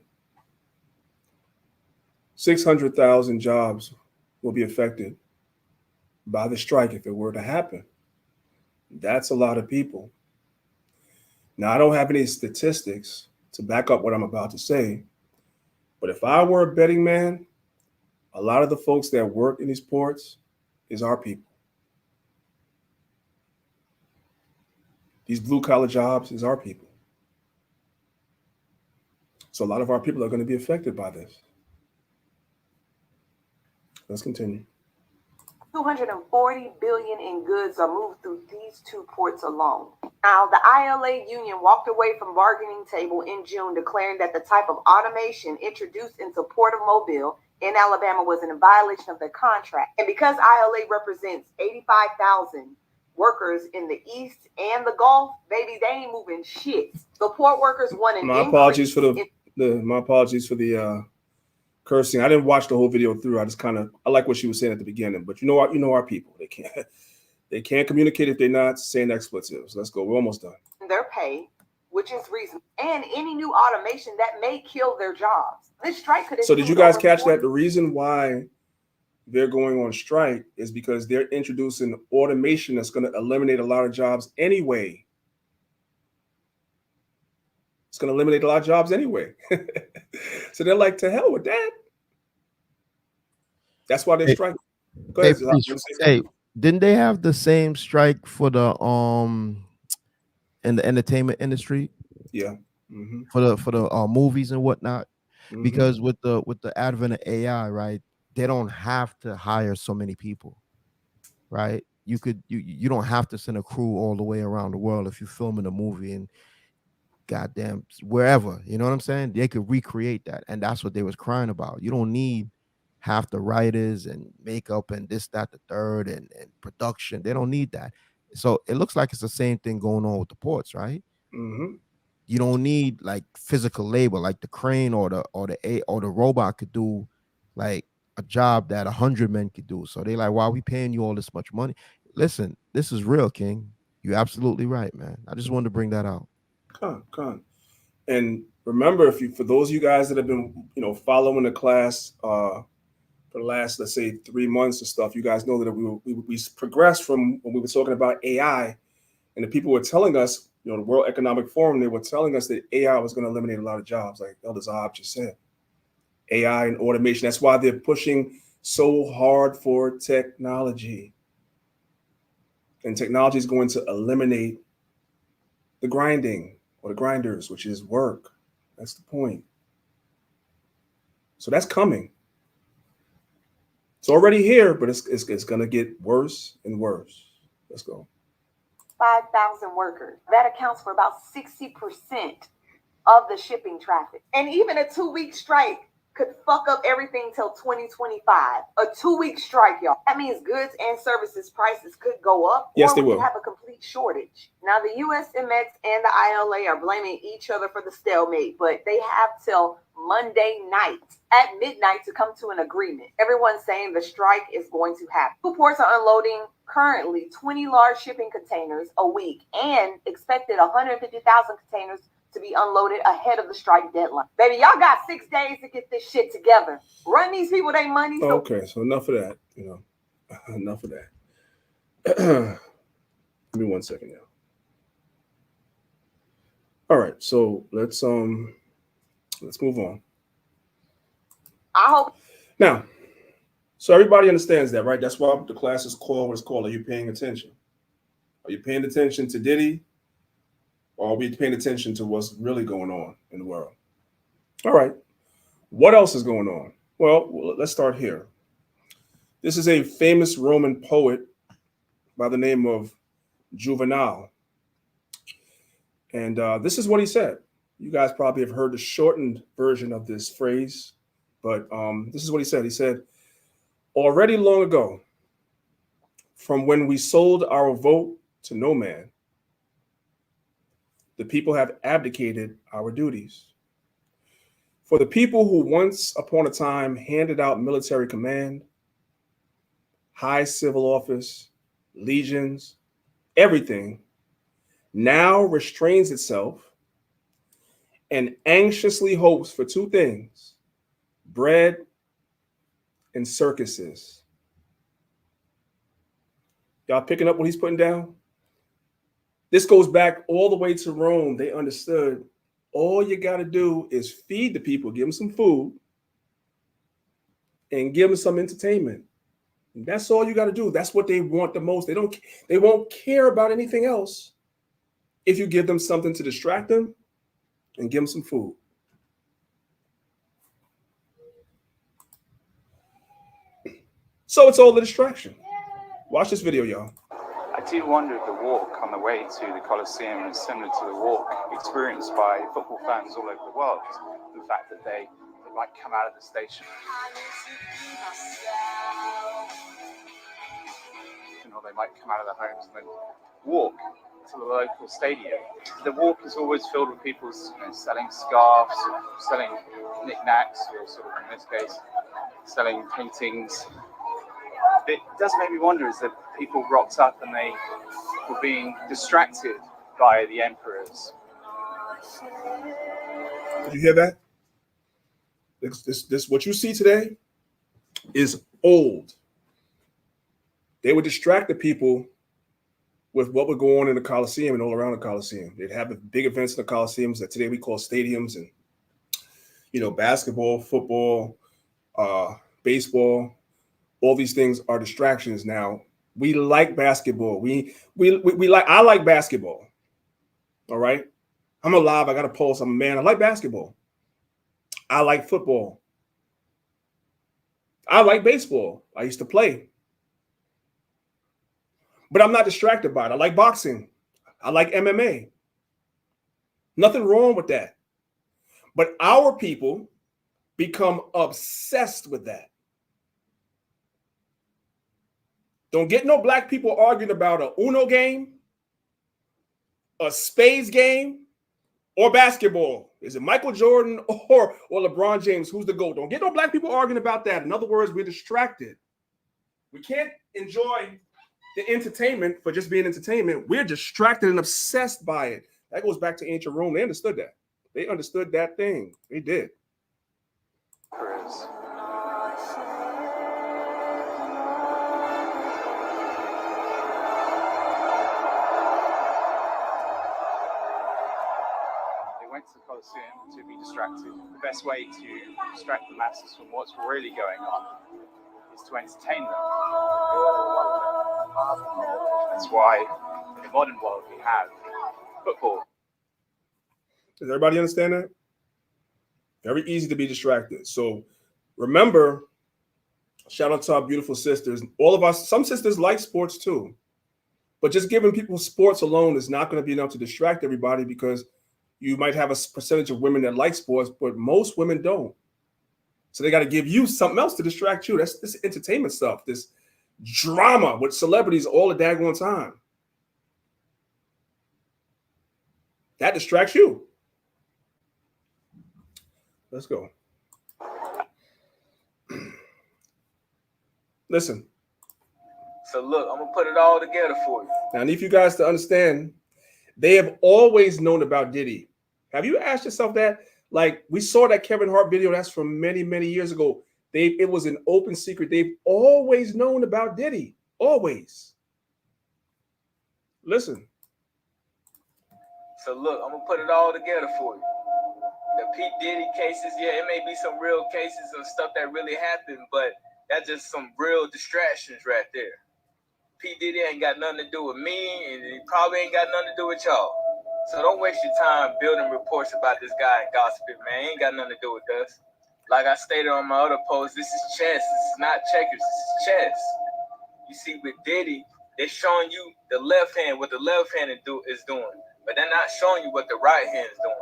600,000 jobs will be affected by the strike if it were to happen. That's a lot of people. Now, I don't have any statistics to back up what I'm about to say, but if I were a betting man, a lot of the folks that work in these ports is our people. These blue-collar jobs is our people. So a lot of our people are going to be affected by this. Let's continue. 240 billion in goods are moved through these two ports alone. Now, the ILA union walked away from bargaining table in June, declaring that the type of automation introduced into Port of Mobile in Alabama was in violation of their contract. And because ILA represents 85,000 workers in the East and the Gulf, baby, they ain't moving shit. The port workers want an My apologies for the cursing. I didn't watch the whole video through. I like what she was saying at the beginning, but you know what? You know our people. They can't communicate if they're not saying expletives. Let's go. We're almost done. Their pay, which is reasonable, and any new automation that may kill their jobs. This strike could. So did you guys catch that? The reason why they're going on strike is because they're introducing automation that's going to eliminate a lot of jobs anyway. It's going to eliminate a lot of jobs anyway. So they're like, to hell with that. That's why they're striking. Go ahead. Hey, didn't they have the same strike for the in the entertainment industry? Yeah. For the movies and whatnot. Mm-hmm. Because with the advent of AI, right, they don't have to hire so many people, right? You don't have to send a crew all the way around the world if you're filming a movie and goddamn wherever, you know what I'm saying? They could recreate that, and that's what they was crying about. You don't need half the writers and makeup and this, that, the third, and production. They don't need that. So it looks like it's the same thing going on with the ports, right? Mm-hmm. You don't need like physical labor, like the crane or the robot could do like a job that 100 men could do. So they like, why are we paying you all this much money? Listen, this is real, King. You're absolutely right, man. I just wanted to bring that out. Con. And remember, for those of you guys that have been, following the class for the last, let's say, 3 months or stuff, you guys know that we progressed from when we were talking about AI, and the people were telling us, the World Economic Forum, they were telling us that AI was going to eliminate a lot of jobs, like Elder Zahab just said. AI and automation. That's why they're pushing so hard for technology. And technology is going to eliminate the grinding or the grinders, which is work. That's the point. So that's coming. It's already here, but it's going to get worse and worse. Let's go. 5,000 workers. That accounts for about 60% of the shipping traffic. And even a 2-week strike could fuck up everything till 2025. A 2-week strike, y'all. That means goods and services prices could go up. Yes, they we will. Could have a complete shortage. Now, the USMX and the ILA are blaming each other for the stalemate, but they have till Monday night at midnight to come to an agreement. Everyone's saying the strike is going to happen. Two ports are unloading currently 20 large shipping containers a week and expected 150,000 containers to be unloaded ahead of the strike deadline. Baby, y'all got 6 days to get this shit together. Run these people their money. Okay, so enough of that. Enough of that. Give me 1 second now. All right, so let's move on. I hope now. So everybody understands that, right? That's why the class is called what it's called. Are you paying attention? Are you paying attention to Diddy? Or are we paying attention to what's really going on in the world? All right. What else is going on? Well, let's start here. This is a famous Roman poet by the name of Juvenal. And this is what he said. You guys probably have heard the shortened version of this phrase, but this is what he said. He said, already long ago, from when we sold our vote to no man, the people have abdicated our duties. For the people who once upon a time handed out military command, high civil office, legions, everything, now restrains itself and anxiously hopes for two things: bread and circuses. Y'all picking up what he's putting down? This goes back all the way to Rome. They understood all you got to do is feed the people, give them some food, and give them some entertainment. And that's all you got to do. That's what they want the most. They won't care about anything else if you give them something to distract them and give them some food. So it's all a distraction. Watch this video, y'all. I do wonder if the walk on the way to the Colosseum is similar to the walk experienced by football fans all over the world. The fact that they might come out of the station, or they might come out of their homes and then walk to the local stadium. The walk is always filled with people selling scarves, selling knickknacks, or sort of in this case, selling paintings. It does make me wonder is that people rocked up and they were being distracted by the emperors. Did you hear that? This what you see today is old. They would distract the people with what would go on in the Coliseum and all around the Coliseum. They'd have big events in the Coliseums that today we call stadiums, and basketball, football, baseball. All these things are distractions now. We like basketball. I like basketball. All right. I'm alive. I got a pulse. I'm a man. I like basketball. I like football. I like baseball. I used to play. But I'm not distracted by it. I like boxing. I like MMA. Nothing wrong with that. But our people become obsessed with that. Don't get no black people arguing about a Uno game, a spades game, or basketball. Is it Michael Jordan or LeBron James? Who's the GOAT? Don't get no black people arguing about that. In other words, we're distracted. We can't enjoy the entertainment for just being entertainment. We're distracted and obsessed by it. That goes back to ancient Rome. They understood that. They understood that thing. They did. To be distracted. The best way to distract the masses from what's really going on is to entertain them. That's why in the modern world we have football. Does everybody understand that? Very easy to be distracted. So remember, shout out to our beautiful sisters. All of us, some sisters like sports too. But just giving people sports alone is not going to be enough to distract everybody, because you might have a percentage of women that like sports, but most women don't. So they got to give you something else to distract you. That's this entertainment stuff, this drama with celebrities all the daggone time. That distracts you. Let's go. Listen. So look, I'm going to put it all together for you. Now, I need you guys to understand, they have always known about Diddy. Have you asked yourself that? Like, we saw that Kevin Hart video, that's from many, many years ago. It was an open secret. They've always known about Diddy. Always. Listen. So look, I'm going to put it all together for you. The P. Diddy cases, yeah, it may be some real cases and stuff that really happened, but that's just some real distractions right there. P. Diddy ain't got nothing to do with me, and he probably ain't got nothing to do with y'all. So don't waste your time building reports about this guy and gossiping, man. He ain't got nothing to do with us. Like I stated on my other post, this is chess. This is not checkers. This is chess. You see, with Diddy, they're showing you the left hand, what the left hand is doing, but they're not showing you what the right hand is doing.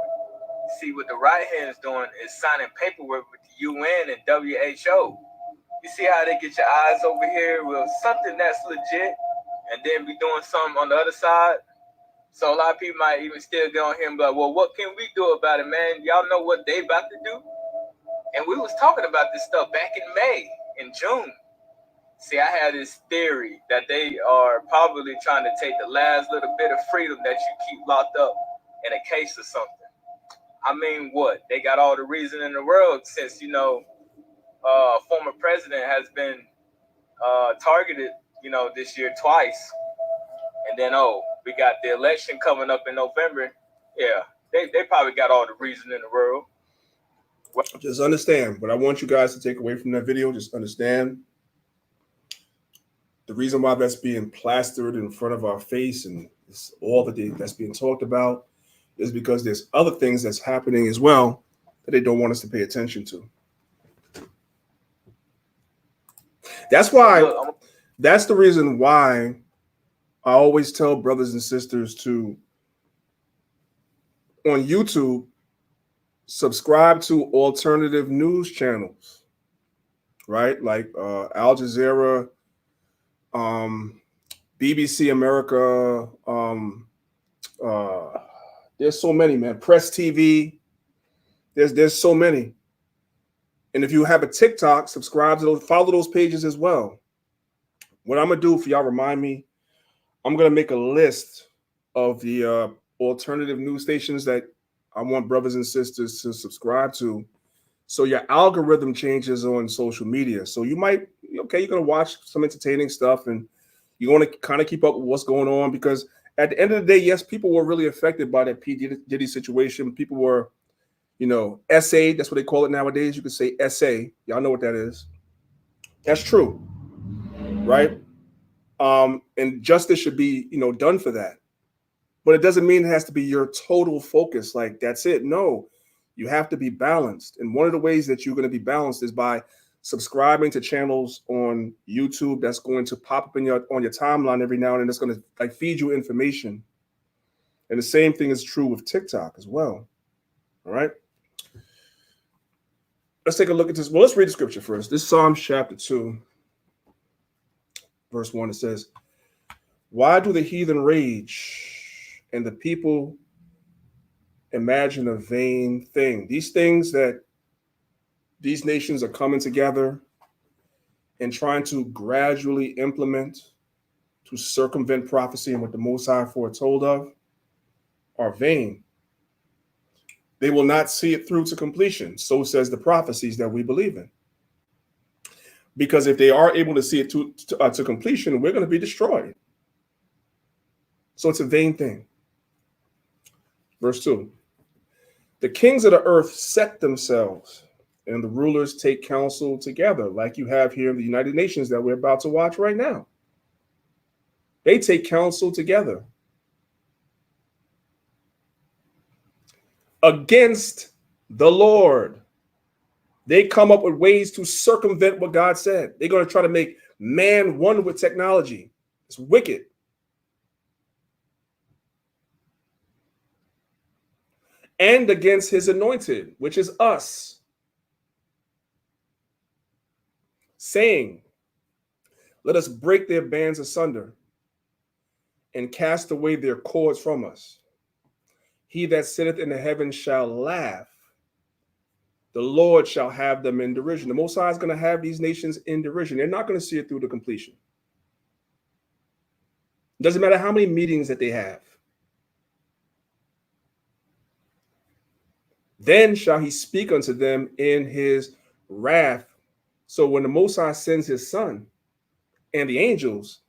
See, what the right hand is doing is signing paperwork with the UN and WHO. You see how they get your eyes over here with something that's legit, and then be doing something on the other side? So a lot of people might even still get on here and be like, well, what can we do about it, man? Y'all know what they about to do? And we was talking about this stuff back in May, in June. See, I had this theory that they are probably trying to take the last little bit of freedom that you keep locked up in a case or something. I mean, what? They got all the reason in the world since, you know, former president has been targeted, you know, this year twice. And then, we got the election coming up in November. Yeah, they probably got all the reason in the world. Just understand, what I want you guys to take away from that video, just understand the reason why that's being plastered in front of our face and it's all that's being talked about is because there's other things that's happening as well that they don't want us to pay attention to. That's why, that's the reason why I always tell brothers and sisters to, on YouTube, subscribe to alternative news channels, right? Like Al Jazeera, BBC America, there's so many, man. Press TV, there's so many. And if you have a TikTok, subscribe to those, follow those pages as well. What I'm gonna do for y'all, remind me, I'm gonna make a list of the alternative news stations that I want brothers and sisters to subscribe to, so your algorithm changes on social media. So you might, okay, you're gonna watch some entertaining stuff and you want to kind of keep up with what's going on, because at the end of the day, yes, people were really affected by that P. Diddy situation. People were, you know, SA, that's what they call it nowadays. You could say SA. Y'all know what that is. That's true, right? And justice should be, you know, done for that. But it doesn't mean it has to be your total focus. Like, that's it. No, you have to be balanced. And one of the ways that you're going to be balanced is by subscribing to channels on YouTube that's going to pop up on your timeline every now and then. That's going to like feed you information. And the same thing is true with TikTok as well. All right. Let's take a look at this. Well, let's read the scripture first. This is Psalms chapter 2, verse 1. It says, "Why do the heathen rage and the people imagine a vain thing?" These things that these nations are coming together and trying to gradually implement to circumvent prophecy and what the Most High foretold of are vain. They will not see it through to completion. So says the prophecies that we believe in. Because if they are able to see it to completion, we're going to be destroyed. So it's a vain thing. Verse 2. "The kings of the earth set themselves, and the rulers take counsel together," like you have here in the United Nations that we're about to watch right now. They take counsel together against the Lord. They come up with ways to circumvent what God said. They're going to try to make man one with technology. It's wicked. "And against his anointed," which is us, saying, "Let us break their bands asunder and cast away their cords from us. He that sitteth in the heavens shall laugh. The Lord shall have them in derision." The Most High is going to have these nations in derision. They're not going to see it through to completion. It doesn't matter how many meetings that they have. "Then shall he speak unto them in his wrath." So when the Most High sends his son and the angels,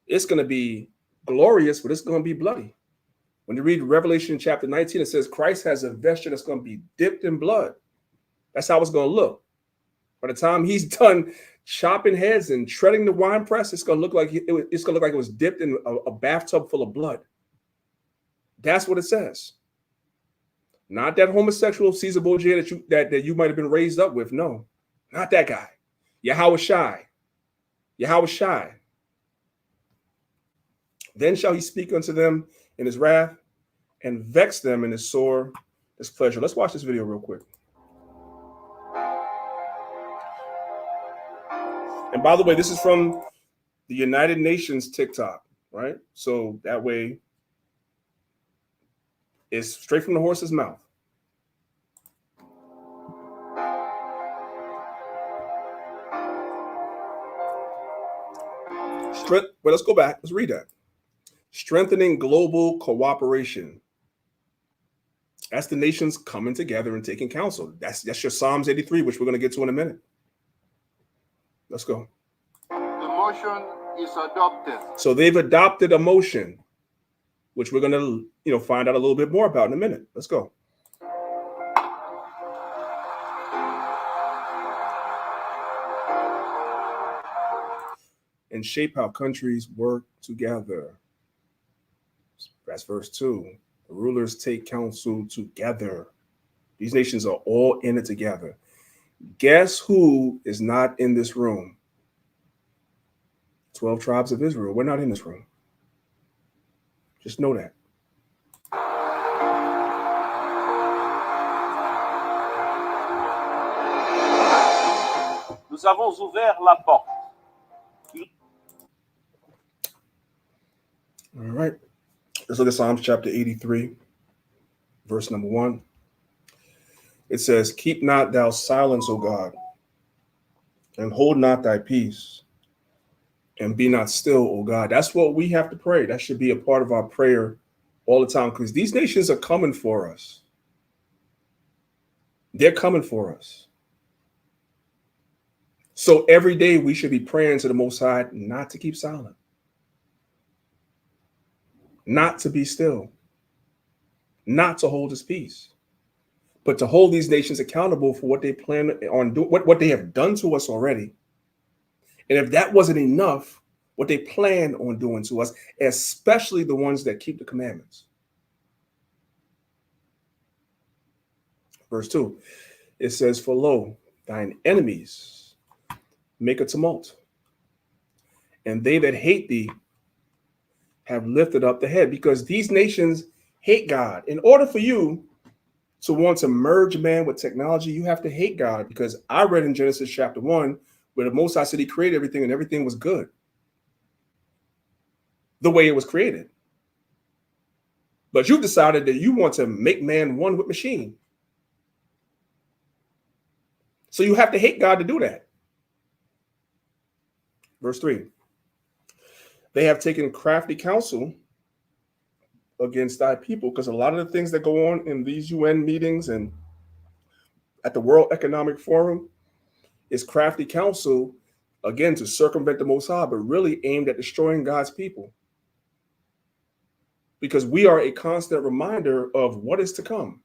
it's going to be glorious, but it's going to be bloody. When you read Revelation chapter 19, it says Christ has a vesture that's going to be dipped in blood. That's how it's going to look. By the time he's done chopping heads and treading the winepress, it's going to look like it was dipped in a bathtub full of blood. That's what it says. Not that homosexual Caesar Borgia that you might have been raised up with. No, not that guy. Yahweh Shai. "Then shall he speak unto them in his wrath and vex them in his sore displeasure." Let's watch this video real quick. And by the way, this is from the United Nations TikTok, right? So that way it's straight from the horse's mouth. Well, let's go back. Let's read that. "Strengthening global cooperation That's the nations coming together and taking counsel. That's your Psalms 83, which we're going to get to in a minute. Let's go. The motion is adopted. So they've adopted a motion, which we're going to, find out a little bit more about in a minute. Let's go. And shape how countries work together. That's verse 2. The rulers take counsel together. These nations are all in it together. Guess who is not in this room? 12 tribes of Israel. We're not in this room. Just know that. Nous avons ouvert la porte. All right. Let's look at Psalms chapter 83, verse number 1. It says, keep not thou silence, O God, and hold not thy peace, and be not still, O God. That's what we have to pray. That should be a part of our prayer all the time, because these nations are coming for us. They're coming for us. So every day we should be praying to the Most High not to keep silent, not to be still, not to hold his peace, but to hold these nations accountable for what they plan on doing, what they have done to us already. And if that wasn't enough, what they plan on doing to us, especially the ones that keep the commandments. Verse 2, it says, for lo, thine enemies make a tumult, and they that hate thee have lifted up the head. Because these nations hate God. In order for you to want to merge man with technology, you have to hate God. Because I read in Genesis chapter 1, where the Most High said he created everything and everything was good the way it was created. But you decided that you want to make man one with machine. So you have to hate God to do that. Verse 3. They have taken crafty counsel against thy people, because a lot of the things that go on in these UN meetings and at the World Economic Forum is crafty counsel, again, to circumvent the Most High, but really aimed at destroying God's people. Because we are a constant reminder of what is to come.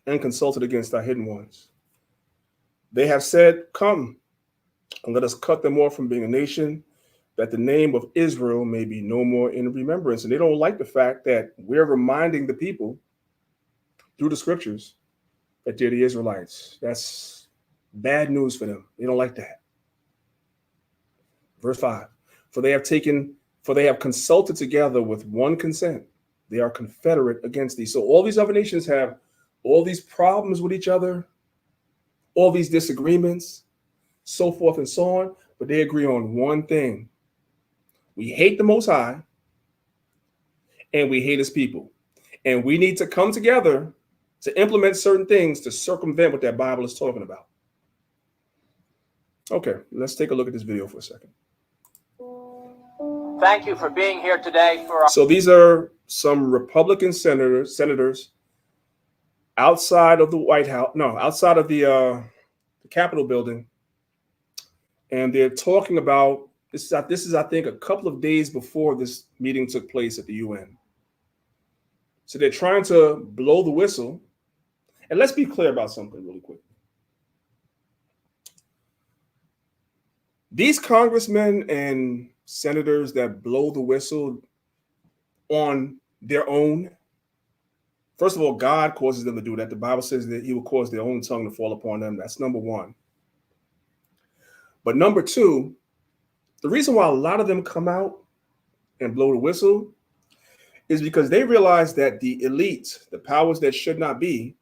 And consulted against thy hidden ones. They have said, come, and let us cut them off from being a nation, that the name of Israel may be no more in remembrance. And they don't like the fact that we're reminding the people through the scriptures that they're the Israelites. That's bad news for them. They don't like that. Verse 5, for they have consulted together with one consent. They are confederate against thee. So all these other nations have all these problems with each other, all these disagreements, so forth and so on, but they agree on one thing. We hate the Most High, and we hate his people. And we need to come together to implement certain things to circumvent what that Bible is talking about. Okay, let's take a look at this video for a second. Thank you for being here today for our... So these are some Republican senators outside of the White House, outside of the Capitol building. And they're talking about, this is, I think, a couple of days before this meeting took place at the UN. So they're trying to blow the whistle. And let's be clear about something really quick. These congressmen and senators that blow the whistle on their own, first of all, God causes them to do that. The Bible says that he will cause their own tongue to fall upon them. That's number one. But number two, the reason why a lot of them come out and blow the whistle is because they realize that the elite, the powers that should not be,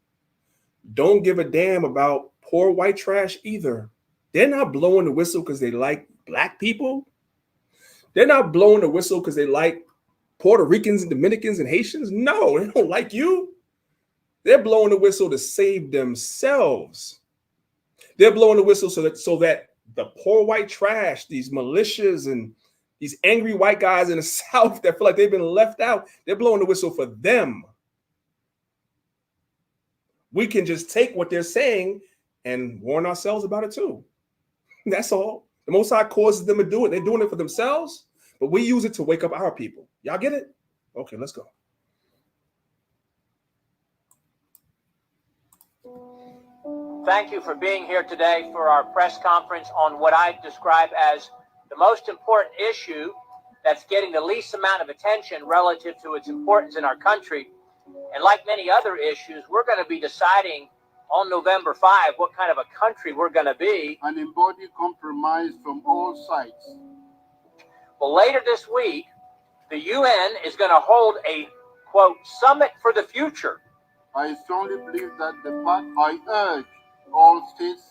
don't give a damn about poor white trash either. They're not blowing the whistle because they like black people. They're not blowing the whistle because they like Puerto Ricans and Dominicans and Haitians. No, they don't like you. They're blowing the whistle to save themselves. They're blowing the whistle so that the poor white trash, these militias and These angry white guys in the South that feel like they've been left out, they're blowing the whistle for them. We can just take what they're saying and warn ourselves about it too. That's all. The Most High causes them to do it. They're doing it for themselves, but we use it to wake up our people. Y'all get it? Okay, let's go. Thank you for being here today for our press conference on what I describe as the most important issue that's getting the least amount of attention relative to its importance in our country. And like many other issues, we're going to be deciding on November 5 what kind of a country we're going to be. And embody compromise from all sides. Well, later this week, the UN is going to hold a, quote, summit for the future. I strongly believe that I urge all states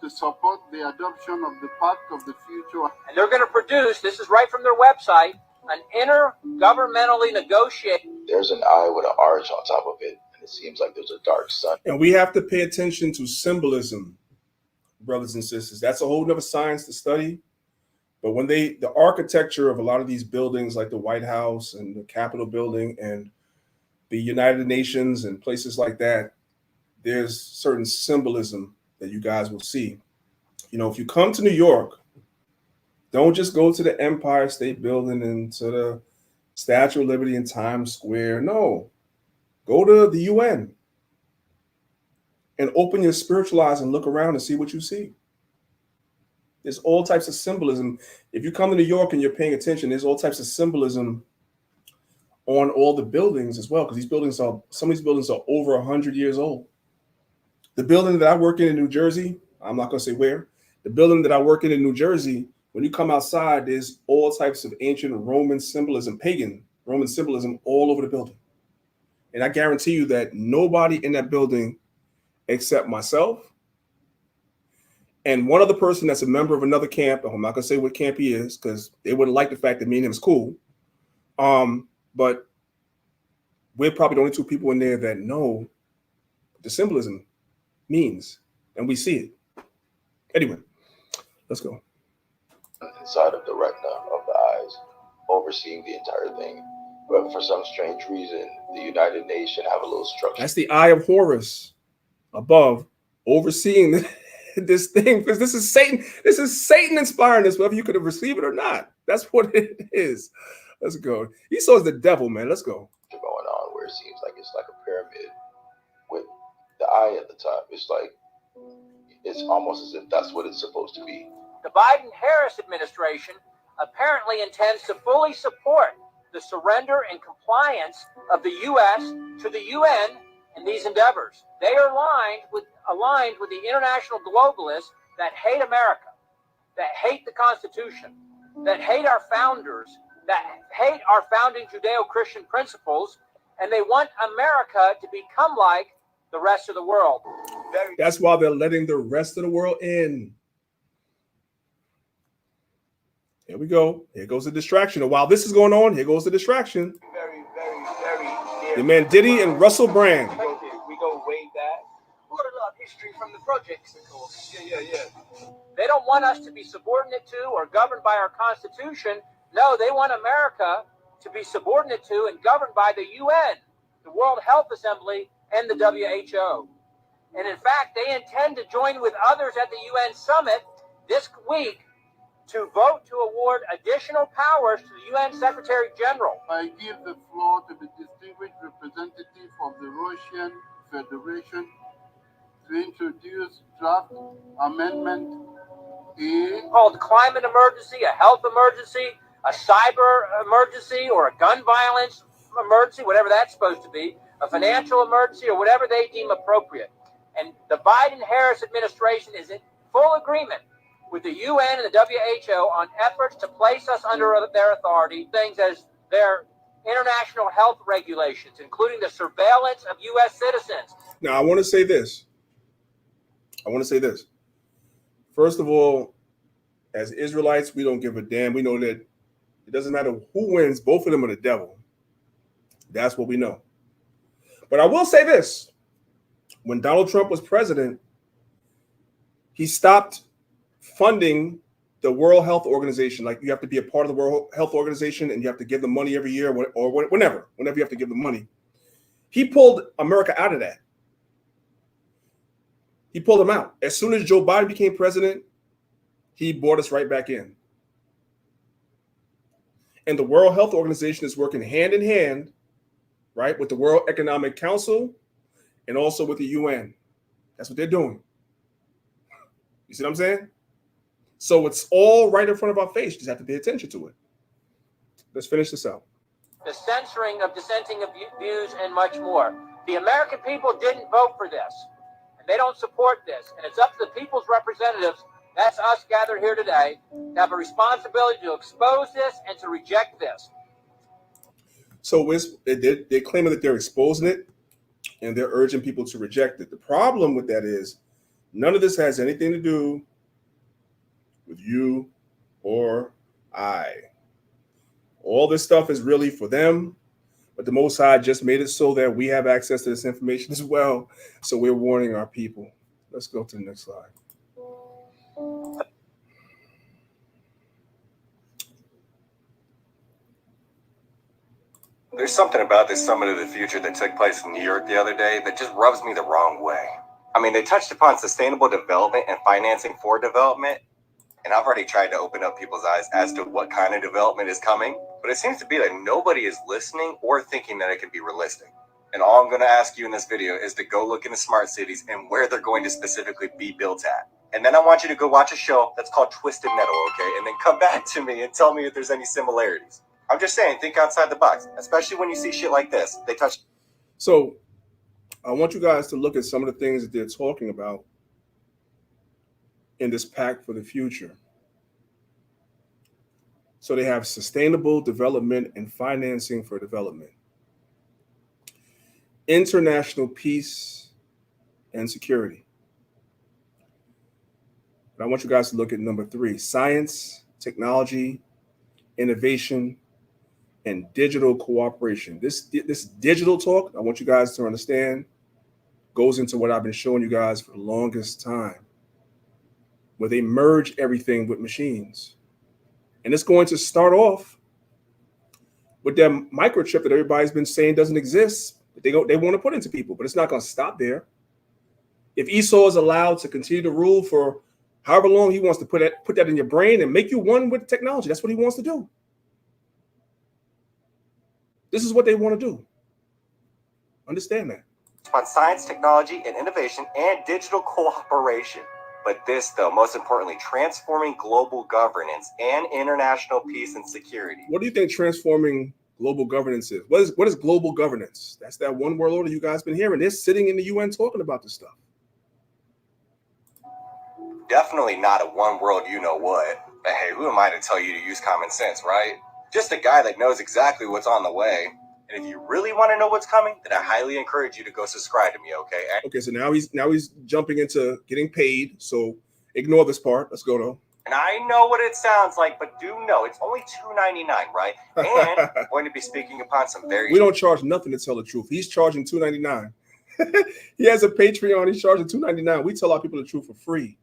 to support the adoption of the Pact of the Future. And they're going to produce, this is right from their website, an intergovernmentally negotiated. There's an eye with an arch on top of it, and it seems like there's a dark sun. And we have to pay attention to symbolism, brothers and sisters. That's a whole nother science to study. But when the architecture of a lot of these buildings, like the White House and the Capitol building and the United Nations and places like that, there's certain symbolism that you guys will see. You know, if you come to New York, don't just go to the Empire State Building and to the Statue of Liberty in Times Square. No, go to the UN and open your spiritual eyes and look around and see what you see. There's all types of symbolism. If you come to New York and you're paying attention, there's all types of symbolism on all the buildings as well, because some of these buildings are over 100 years old. The building that I work in New Jersey, I'm not going to say where, the building that I work in New Jersey, when you come outside, there's all types of ancient Roman symbolism, pagan Roman symbolism all over the building. And I guarantee you that nobody in that building except myself and one other person that's a member of another camp, I'm not going to say what camp he is because they wouldn't like the fact that me and him is cool. But we're probably the only two people in there that know what the symbolism means, and we see it. Anyway, let's go. Inside of the retina of the eyes, overseeing the entire thing. But for some strange reason, the United Nations have a little structure. That's the eye of Horus above, overseeing this thing, because this is Satan. This is Satan inspiring this, whether you could have received it or not. That's what it is. Let's go. Esau's the devil, man. Let's go. Going on where it seems like it's like a pyramid with the eye at the top. It's like it's almost as if that's what it's supposed to be. The Biden-Harris administration apparently intends to fully support the surrender and compliance of the U.S. to the UN in these endeavors. They are aligned with the international globalists that hate America, that hate the Constitution, that hate our founders, that hate our founding Judeo-Christian principles, and they want America to become like the rest of the world. That's why they're letting the rest of the world in. Here we go. Here goes the distraction. And while this is going on, here goes the distraction. Very, very The man Diddy and Russell Brand. We go way back. What a lot of history from the projects, of course. Yeah. They don't want us to be subordinate to or governed by our Constitution. No, they want America to be subordinate to and governed by the UN, the World Health Assembly, and the WHO. And in fact, they intend to join with others at the UN summit this week to vote to award additional powers to the UN Secretary General. I give the floor to the distinguished representative of the Russian Federation to introduce draft amendment A, called climate emergency, a health emergency, a cyber emergency, or a gun violence emergency, whatever that's supposed to be, a financial emergency, or whatever they deem appropriate. And the Biden-Harris administration is in full agreement with the UN and the WHO on efforts to place us under their authority, things as their international health regulations, including the surveillance of U.S. citizens. Now, I want to say this. First of all, as Israelites, we don't give a damn. We know that it doesn't matter who wins. Both of them are the devil. That's what we know. But I will say this. When Donald Trump was president, he stopped funding the World Health Organization, like you have to be a part of the World Health Organization and you have to give them money every year or whenever you have to give them money. He pulled America out of that. He pulled them out. As soon as Joe Biden became president, he brought us right back in. And the World Health Organization is working hand in hand, right, with the World Economic Council and also with the UN. That's what they're doing. You see what I'm saying? So it's all right in front of our face. You just have to pay attention to it. Let's finish this out. The censoring of dissenting views and much more. The American people didn't vote for this, and they don't support this. And it's up to the people's representatives, that's us gathered here today, to have a responsibility to expose this and to reject this. So they're claiming that they're exposing it, and they're urging people to reject it. The problem with that is none of this has anything to do with you or I. All this stuff is really for them, but the Most High just made it so that we have access to this information as well. So we're warning our people. Let's go to the next slide. There's something about this Summit of the Future that took place in New York the other day that just rubs me the wrong way. I mean, they touched upon sustainable development and financing for development, and I've already tried to open up people's eyes as to what kind of development is coming, but it seems to be that nobody is listening or thinking that it can be realistic. And all I'm going to ask you in this video is to go look into smart cities and where they're going to specifically be built at. And then I want you to go watch a show that's called Twisted Metal, okay? And then come back to me and tell me if there's any similarities. I'm just saying, think outside the box, especially when you see shit like this. They touch. So I want you guys to look at some of the things that they're talking about in this pact for the future. So they have sustainable development and financing for development, international peace and security. And I want you guys to look at number 3, science, technology, innovation, and digital cooperation. This digital talk, I want you guys to understand, goes into what I've been showing you guys for the longest time, where they merge everything with machines. And it's going to start off with that microchip that everybody's been saying doesn't exist, that they want to put into people, but it's not going to stop there. If Esau is allowed to continue to rule for however long he wants to put that in your brain and make you one with technology, that's what he wants to do. This is what they want to do. Understand that. On science, technology, and innovation, and digital cooperation. But this, though, most importantly, transforming global governance and international peace and security. What do you think transforming global governance is? What is global governance? That's that one world order you guys been hearing. They're sitting in the UN talking about this stuff. Definitely not a one world you know what. But hey, who am I to tell you to use common sense, right? Just a guy that knows exactly what's on the way. And if you really want to know what's coming, then I highly encourage you to go subscribe to me, okay? Okay, so now he's jumping into getting paid. So ignore this part. Let's go though. And I know what it sounds like, but do know it's only $2.99, right? And I'm going to be speaking upon some very. We don't charge nothing to tell the truth. He's charging $2.99. He has a Patreon. He's charging $2.99. We tell our people the truth for free.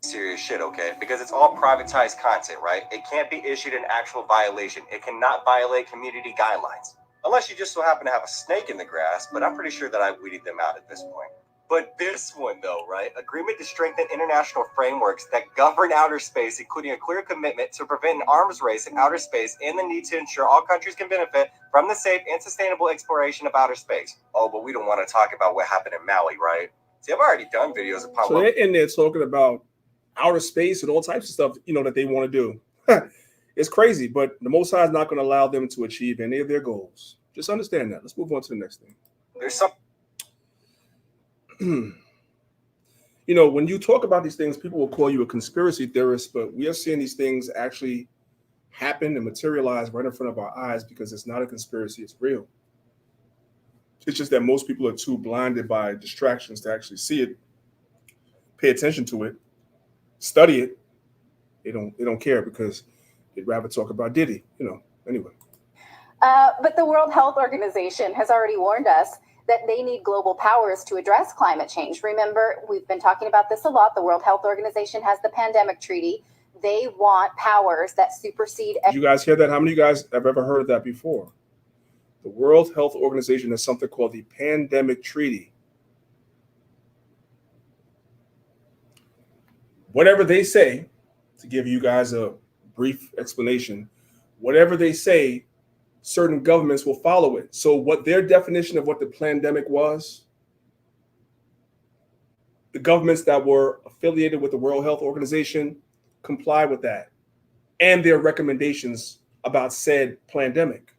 Serious shit, okay? Because it's all privatized content, right? It can't be issued an actual violation. It cannot violate community guidelines. Unless you just so happen to have a snake in the grass, but I'm pretty sure that I've weeded them out at this point. But this one, though, right? Agreement to strengthen international frameworks that govern outer space, including a clear commitment to prevent an arms race in outer space and the need to ensure all countries can benefit from the safe and sustainable exploration of outer space. Oh, but we don't want to talk about what happened in Maui, right? See, I've already done videos upon. So they're in there talking about outer space and all types of stuff, that they want to do. It's crazy, but the Most High is not going to allow them to achieve any of their goals. Just understand that. Let's move on to the next thing. There's some. When you talk about these things, people will call you a conspiracy theorist, but we are seeing these things actually happen and materialize right in front of our eyes because it's not a conspiracy, it's real. It's just that most people are too blinded by distractions to actually see it, pay attention to it, study it. They don't care because they'd rather talk about Diddy, anyway. But the World Health Organization has already warned us that they need global powers to address climate change. Remember, we've been talking about this a lot. The World Health Organization has the pandemic treaty. They want powers that supersede. Did you guys hear that? How many of you guys have ever heard of that before? The World Health Organization has something called the Pandemic Treaty. Whatever they say, to give you guys a brief explanation, whatever they say, certain governments will follow it. So what their definition of what the pandemic was, the governments that were affiliated with the World Health Organization comply with that and their recommendations about said pandemic.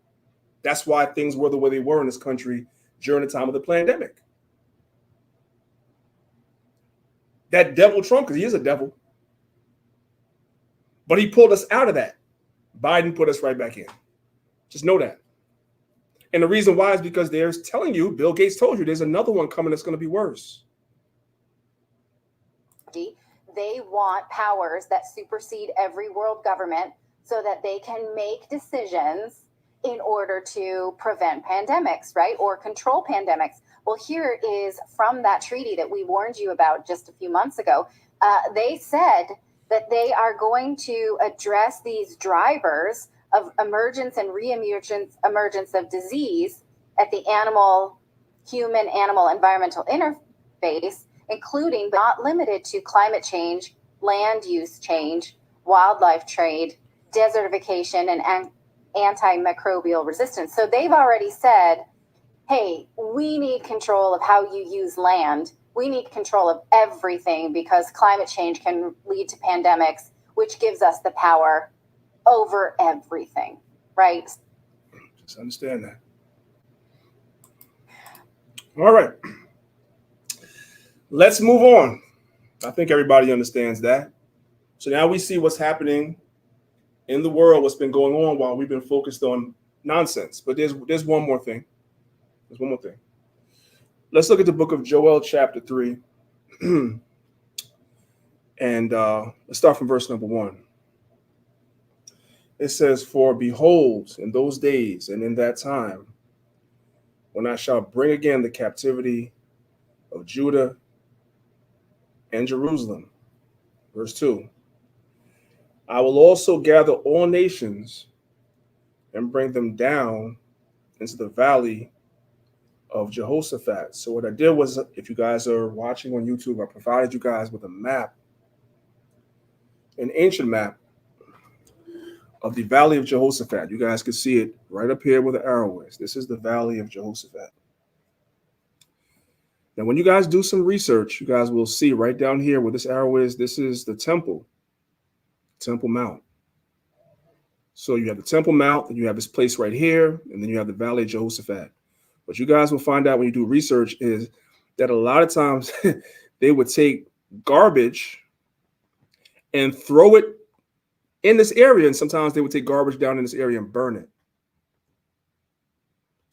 That's why things were the way they were in this country during the time of the pandemic. That devil Trump, because he is a devil, but he pulled us out of that. Biden put us right back in. Just know that. And the reason why is because they're telling you, Bill Gates told you, there's another one coming that's going to be worse. They want powers that supersede every world government so that they can make decisions in order to prevent pandemics, right? Or control pandemics. Well, here is from that treaty that we warned you about just a few months ago. They said that they are going to address these drivers of emergence and re-emergence of disease at the human-animal environmental interface, including but not limited to climate change, land use change, wildlife trade, desertification, and antimicrobial resistance. So they've already said, hey, we need control of how you use land. We need control of everything because climate change can lead to pandemics, which gives us the power over everything, right? Just understand that. All right. Let's move on. I think everybody understands that. So now we see what's happening in the world, what's been going on while we've been focused on nonsense. But there's one more thing. There's one more thing. Let's look at the book of Joel, chapter 3. And let's start from verse number 1. It says, "For behold, in those days and in that time, when I shall bring again the captivity of Judah and Jerusalem." Verse 2. "I will also gather all nations and bring them down into the valley of Jehoshaphat." So what I did was, if you guys are watching on YouTube, I provided you guys with a map, an ancient map of the valley of Jehoshaphat. You guys can see it right up here where the arrow is. This is the valley of Jehoshaphat. Now, when you guys do some research, you guys will see right down here where this arrow is, this is the Temple Mount. So you have the Temple Mount, and you have this place right here, and then you have the valley of Jehoshaphat. What you guys will find out when you do research is that a lot of times they would take garbage and throw it in this area, and sometimes they would take garbage down in this area and burn it.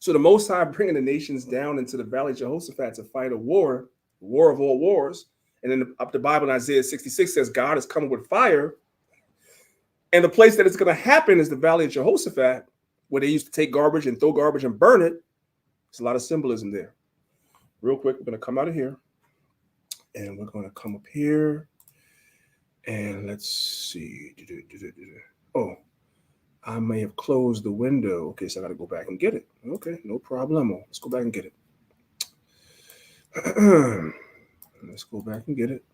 So the Most High bringing the nations down into the valley of Jehoshaphat to fight a war of all wars. And then up the Bible in Isaiah 66 says God is coming with fire. And the place that it's going to happen is the valley of Jehoshaphat, where they used to take garbage and throw garbage and burn it. There's a lot of symbolism there. Real quick, we're going to come out of here. And we're going to come up here. And let's see. Oh, I may have closed the window. Okay, so I got to go back and get it. Okay, no problemo. Let's go back and get it. Let's go back and get it.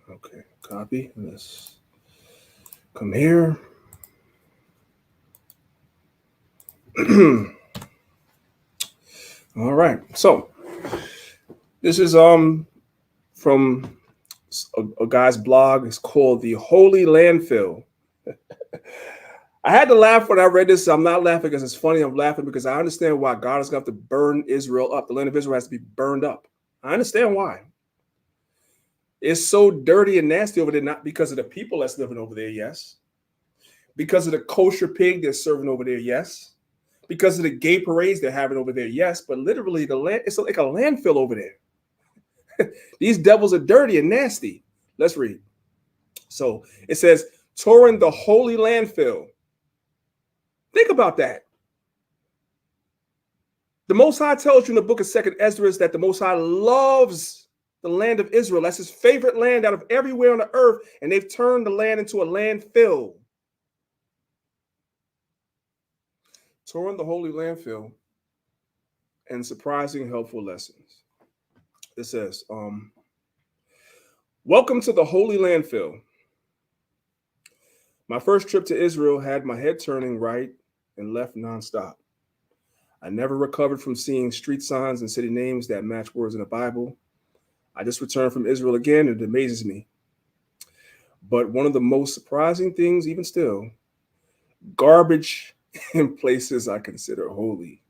Okay, copy. Let's come here. All right. So this is from a guy's blog. It's called The Holy Landfill. I had to laugh when I read this. I'm not laughing because it's funny. I'm laughing because I understand why God is going to have to burn Israel up. The land of Israel has to be burned up. I understand why. It's so dirty and nasty over there, not because of the people that's living over there, yes. Because of the kosher pig they're serving over there, yes. Because of the gay parades they're having over there, yes. But literally, the land, it's like a landfill over there. These devils are dirty and nasty. Let's read. So it says, touring the holy landfill. Think about that. The Most High tells you in the book of 2nd Ezra that the Most High loves the land of Israel. That's his favorite land out of everywhere on the earth, and they've turned the land into a landfill. Torn the holy landfill, and surprising and helpful lessons. It says, welcome to the holy landfill. My first trip to Israel had my head turning right and left nonstop. I never recovered from seeing street signs and city names that match words in the Bible. I just returned from Israel again, and it amazes me. But one of the most surprising things, even still, garbage in places I consider holy.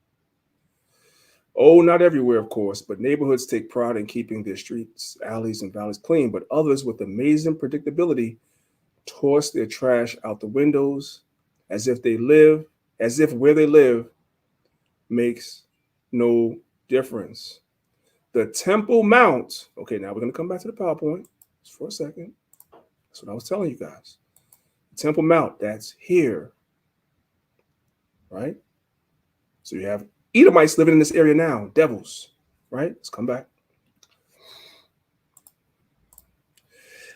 Oh, not everywhere, of course, but neighborhoods take pride in keeping their streets, alleys, and valleys clean, but others with amazing predictability toss their trash out the windows as if where they live makes no difference. The Temple Mount, okay, now we're going to come back to the PowerPoint just for a second. That's what I was telling you guys. The Temple Mount, that's here, right? So you have Edomites living in this area now, devils, right? Let's come back.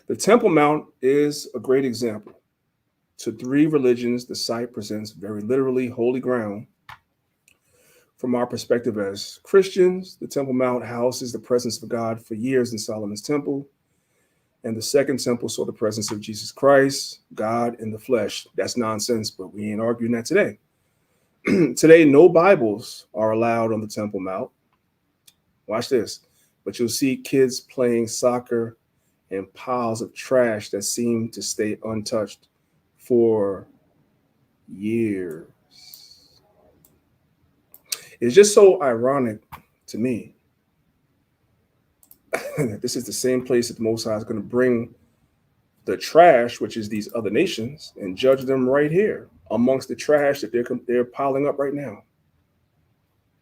The Temple Mount is a great example. To three religions, the site presents very literally holy ground. From our perspective as Christians, the Temple Mount houses the presence of God for years in Solomon's temple. And the second temple saw the presence of Jesus Christ, God in the flesh. That's nonsense, but we ain't arguing that today. Today, no Bibles are allowed on the Temple Mount. Watch this. But you'll see kids playing soccer and piles of trash that seem to stay untouched for years. It's just so ironic to me that this is the same place that the Most High is going to bring the trash, which is these other nations, and judge them right here amongst the trash that they're piling up right now.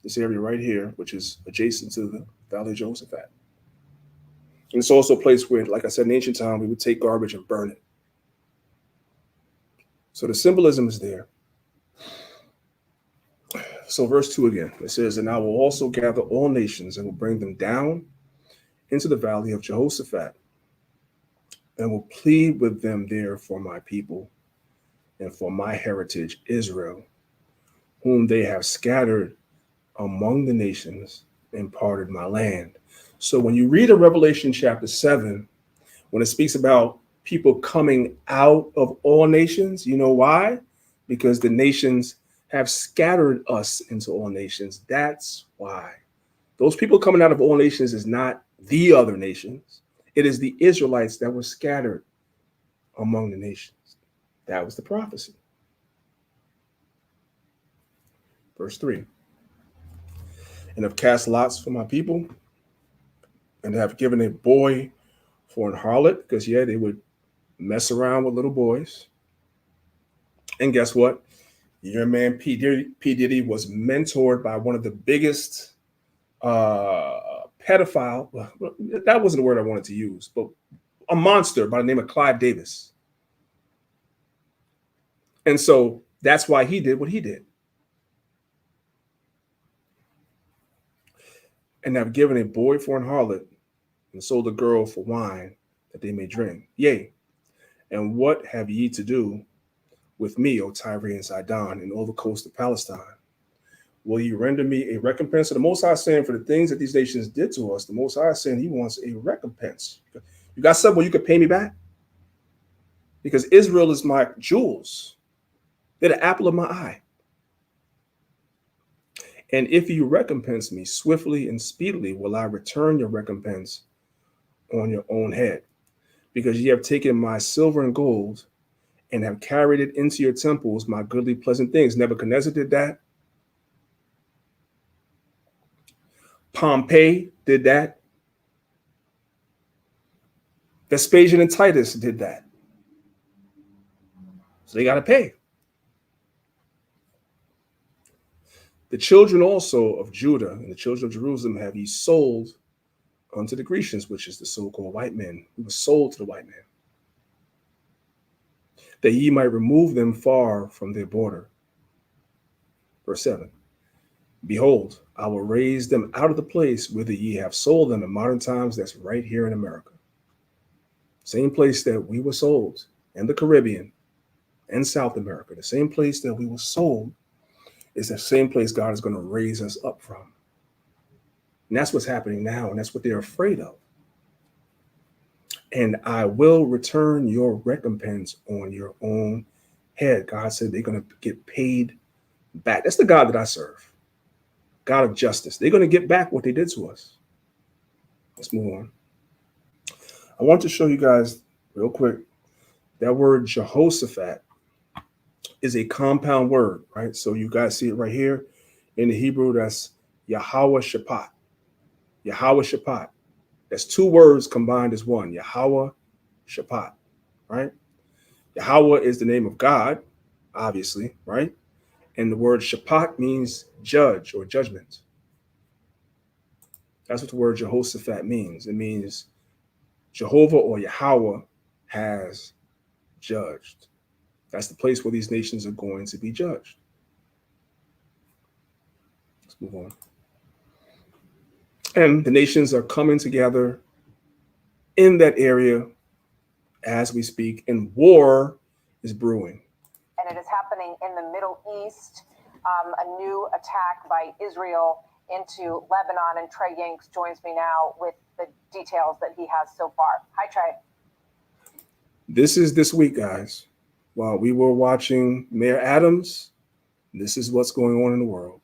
This area right here, which is adjacent to the Valley of Jehoshaphat. And it's also a place where, like I said, in ancient time, we would take garbage and burn it. So the symbolism is there. So verse 2 again, it says, and I will also gather all nations and will bring them down into the Valley of Jehoshaphat and will plead with them there for my people and for my heritage, Israel, whom they have scattered among the nations and parted my land. So when you read in Revelation chapter 7, when it speaks about people coming out of all nations, you know why? Because the nations have scattered us into all nations. That's why. Those people coming out of all nations is not the other nations. It is the Israelites that were scattered among the nations. That was the prophecy. Verse 3. And have cast lots for my people, and have given a boy for an harlot, because they would mess around with little boys. And guess what? Your man P. Diddy was mentored by one of the biggest pedophile, that wasn't the word I wanted to use, but a monster by the name of Clive Davis. And so that's why he did what he did. And have given a boy for an harlot, and sold a girl for wine, that they may drink. Yea, and what have ye to do with me, O Tyre and Sidon, and all the coast of Palestine? Will you render me a recompense? So the Most High is saying, for the things that these nations did to us, the Most High is saying he wants a recompense. You got something where you could pay me back? Because Israel is my jewels. They're the apple of my eye. And if you recompense me swiftly and speedily, will I return your recompense on your own head? Because ye have taken my silver and gold and have carried it into your temples, my goodly pleasant things. Nebuchadnezzar did that. Pompey did that. Vespasian and Titus did that. So they got to pay. The children also of Judah and the children of Jerusalem have ye sold unto the Grecians, which is the so-called white men, who was sold to the white man, that ye might remove them far from their border. Verse 7. Behold, I will raise them out of the place whither ye have sold them in modern times. That's right here in America. Same place that we were sold in the Caribbean and South America. The same place that we were sold is the same place God is going to raise us up from. And that's what's happening now. And that's what they're afraid of. And I will return your recompense on your own head. God said they're going to get paid back. That's the God that I serve. God of justice. They're going to get back what they did to us. Let's move on. I want to show you guys real quick that word Jehoshaphat is a compound word, right? So you guys see it right here in the Hebrew. That's Yahweh Shaphat. Yahweh Shaphat. That's two words combined as one. Yahweh Shaphat, right? Yahweh is the name of God, obviously, right? And the word Shaphat means judge or judgment. That's what the word Jehoshaphat means. It means Jehovah or Yahweh has judged. That's the place where these nations are going to be judged. Let's move on. And the nations are coming together in that area as we speak, and war is brewing. And it is happening in the Middle East. A new attack by Israel into Lebanon. And Trey Yanks joins me now with the details that he has so far. Hi, Trey. This is this week, guys. While we were watching Mayor Adams, this is what's going on in the world.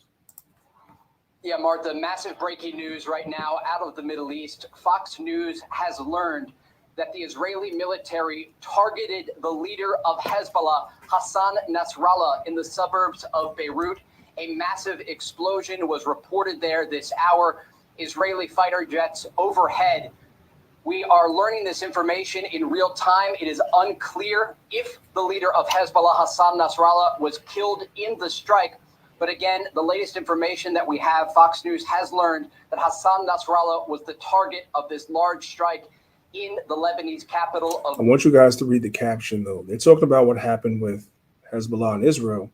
Yeah, Martha, massive breaking news right now out of the Middle East. Fox News has learned that the Israeli military targeted the leader of Hezbollah, Hassan Nasrallah, in the suburbs of Beirut. A massive explosion was reported there this hour. Israeli fighter jets overhead. We are learning this information in real time. It is unclear if the leader of Hezbollah, Hassan Nasrallah, was killed in the strike. But again, the latest information that we have, Fox News has learned that Hassan Nasrallah was the target of this large strike in the Lebanese capital of... I want you guys to read the caption, though. They're talking about what happened with Hezbollah and Israel,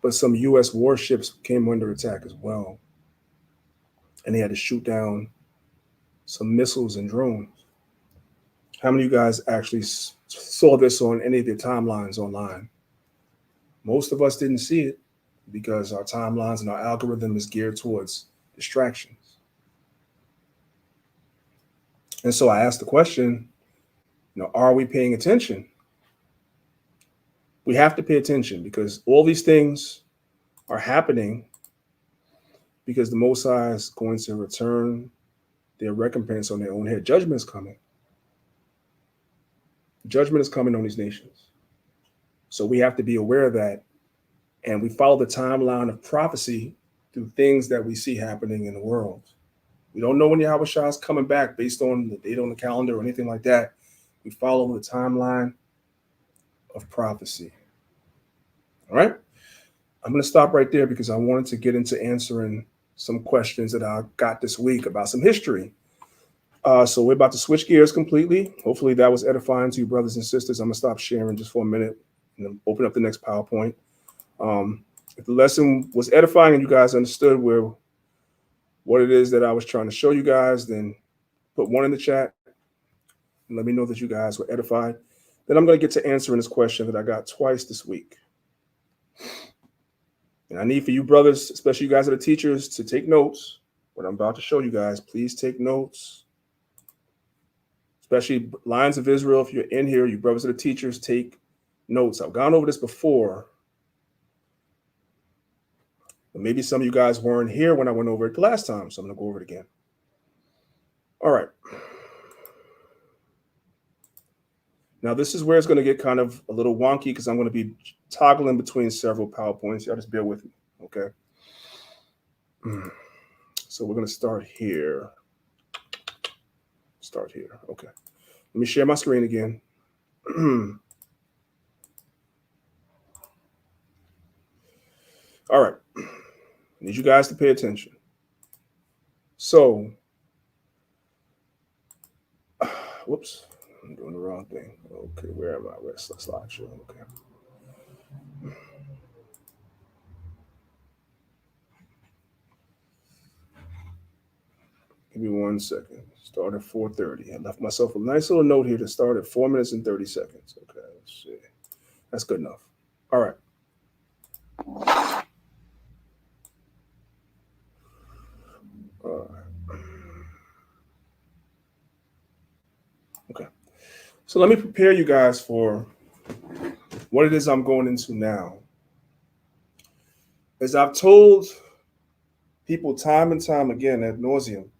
but some U.S. warships came under attack as well. And they had to shoot down some missiles and drones. How many of you guys actually saw this on any of your timelines online? Most of us didn't see it because our timelines and our algorithm is geared towards distractions. And so I asked the question, are we paying attention? We have to pay attention because all these things are happening because the Most High is going to return their recompense on their own head. Judgment is coming. Judgment is coming on these nations. So we have to be aware of that. And we follow the timeline of prophecy through things that we see happening in the world. We don't know when Yahweh Shah is coming back based on the date on the calendar or anything like that. We follow the timeline of prophecy. All right? I'm going to stop right there because I wanted to get into answering some questions that I got this week about some history. So we're about to switch gears completely. Hopefully that was edifying to you, brothers and sisters. I'm going to stop sharing just for a minute and then open up the next PowerPoint. If the lesson was edifying and you guys understood what it is that I was trying to show you guys, then put 1 in the chat and let me know that you guys were edified. Then I'm going to get to answering this question that I got twice this week. And I need for you brothers, especially you guys that are teachers, to take notes. What I'm about to show you guys, please take notes. Especially Lions of Israel, if you're in here, you brothers that are teachers, take notes. I've gone over this before. But maybe some of you guys weren't here when I went over it the last time, so I'm going to go over it again. All right. Now, this is where it's going to get kind of a little wonky because I'm going to be toggling between several PowerPoints. Y'all just bear with me, okay? So we're going to start here. Okay. Let me share my screen again. All right. I need you guys to pay attention. So, whoops, I'm doing the wrong thing. Okay, where am I? Where's the slideshow? Okay. Give me 1 second. Start at 4:30. I left myself a nice little note here to start at 4 minutes and 30 seconds. Okay, let's see. That's good enough. All right. All right. Okay. So let me prepare you guys for what it is I'm going into now. As I've told people time and time again ad nauseum,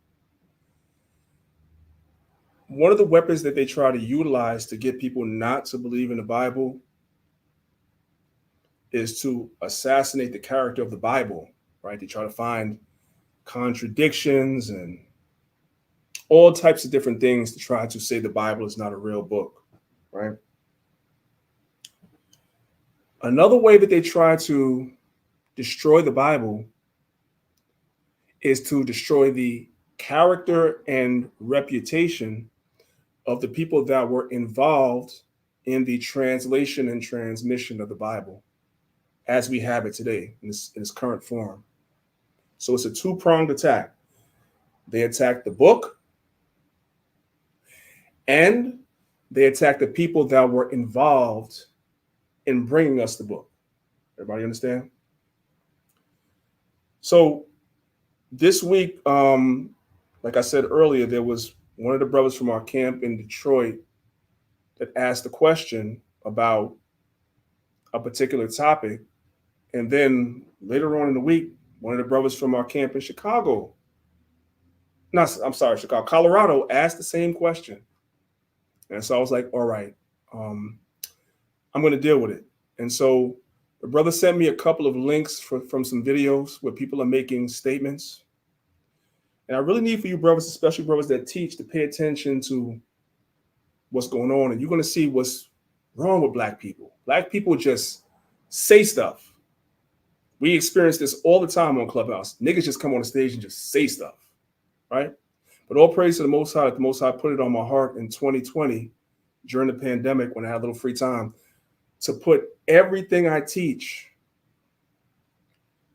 one of the weapons that they try to utilize to get people not to believe in the Bible is to assassinate the character of the Bible, right? They try to find contradictions and all types of different things to try to say the Bible is not a real book, right? Another way that they try to destroy the Bible is to destroy the character and reputation of the people that were involved in the translation and transmission of the Bible as we have it today in its current form. So it's a two-pronged attack. They attack the book and they attack the people that were involved in bringing us the book. Everybody understand? So this week, like I said earlier, there was one of the brothers from our camp in Detroit that asked a question about a particular topic. And then later on in the week, one of the brothers from our camp in Chicago, Colorado, asked the same question. And so I was like, all right, I'm going to deal with it. And so the brother sent me a couple of links from some videos where people are making statements. And I really need for you brothers, especially brothers that teach, to pay attention to what's going on. And you're going to see what's wrong with black people. Black people just say stuff. We experience this all the time on Clubhouse. Niggas just come on the stage and just say stuff, right? But all praise to the Most High. The Most High put it on my heart in 2020 during the pandemic when I had a little free time to put everything I teach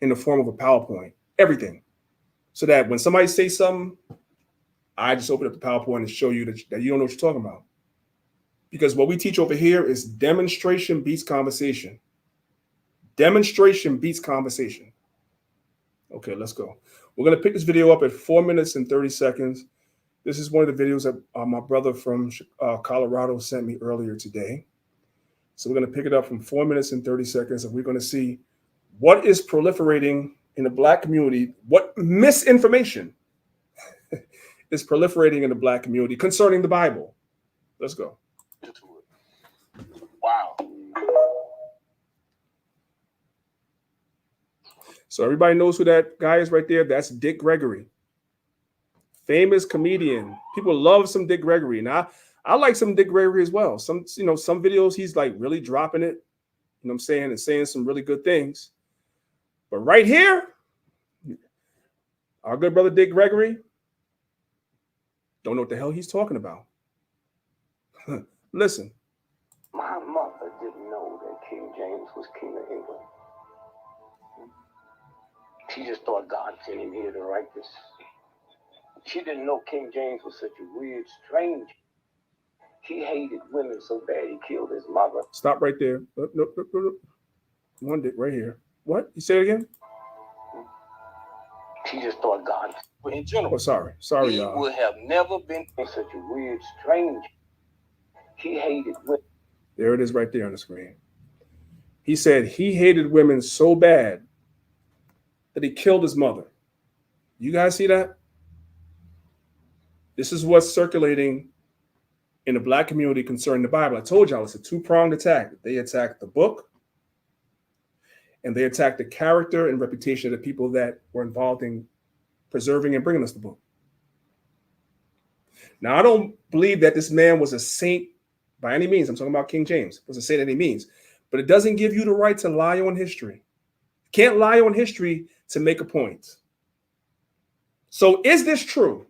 in the form of a PowerPoint, everything. So that when somebody says something, I just open up the PowerPoint and show you that you don't know what you're talking about. Because what we teach over here is demonstration beats conversation. Demonstration beats conversation. Okay, let's go. We're going to pick this video up at 4 minutes and 30 seconds. This is one of the videos that my brother from Colorado sent me earlier today. So we're going to pick it up from 4 minutes and 30 seconds, and we're going to see what is proliferating in the black community, what misinformation is proliferating in the black community concerning the Bible. Let's go. Wow. So everybody knows who that guy is right there. That's Dick Gregory, famous comedian. People love some Dick Gregory. Now, I like some Dick Gregory as well. Some videos he's like really dropping it, you know what I'm saying, and saying some really good things. But right here, our good brother Dick Gregory don't know what the hell he's talking about. Listen. My mother didn't know that King James was king of England. She just thought God sent him here to write this. She didn't know King James was such a weird, strange. He hated women so bad he killed his mother. Stop right there. No. One Dick right here. What? You say it again? She just thought God. But in general, Oh, sorry, y'all. He would have never been such a weird, strange. He hated women. There it is right there on the screen. He said he hated women so bad that he killed his mother. You guys see that? This is what's circulating in the black community concerning the Bible. I told y'all it's a two-pronged attack. They attack the book, and they attack the character and reputation of the people that were involved in preserving and bringing us the book. Now, I don't believe that this man was a saint by any means. I'm talking about King James. Doesn't say any means, but it doesn't give you the right to lie on history. Can't lie on history to make a point. So is this true?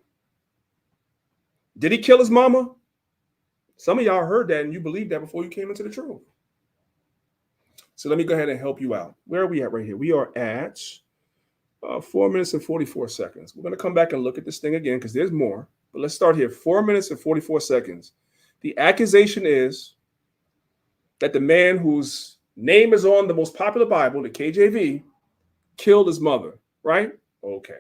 Did he kill his mama? Some of y'all heard that and you believed that before you came into the truth. So let me go ahead and help you out. Where are we at right here? We are at 4 minutes and 44 seconds. We're going to come back and look at this thing again because there's more. But let's start here. 4 minutes and 44 seconds. The accusation is that the man whose name is on the most popular Bible, the KJV, killed his mother, right? Okay.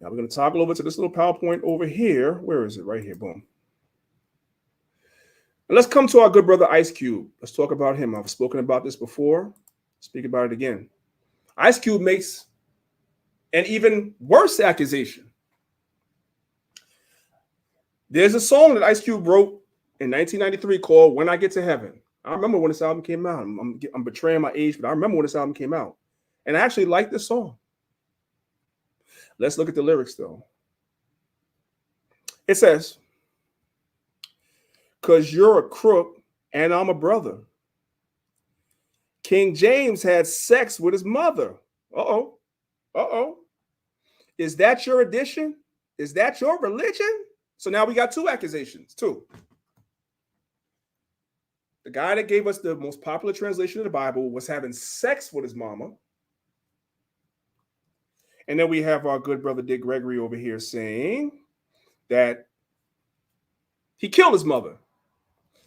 Now we're going to toggle over to this little PowerPoint over here. Where is it? Right here. Boom. And let's come to our good brother Ice Cube. Let's talk about him. I've spoken about this before. Speak about it again. Ice Cube makes an even worse accusation. There's a song that Ice Cube wrote in 1993 called When I Get to Heaven. I remember when this album came out. I'm betraying my age, but I remember when this album came out. And I actually like this song. Let's look at the lyrics, though. It says, "'Cause you're a crook and I'm a brother. King James had sex with his mother. Uh-oh. Uh-oh. Is that your addition? Is that your religion?" So now we got two accusations, two. The guy that gave us the most popular translation of the Bible was having sex with his mama. And then we have our good brother Dick Gregory over here saying that he killed his mother.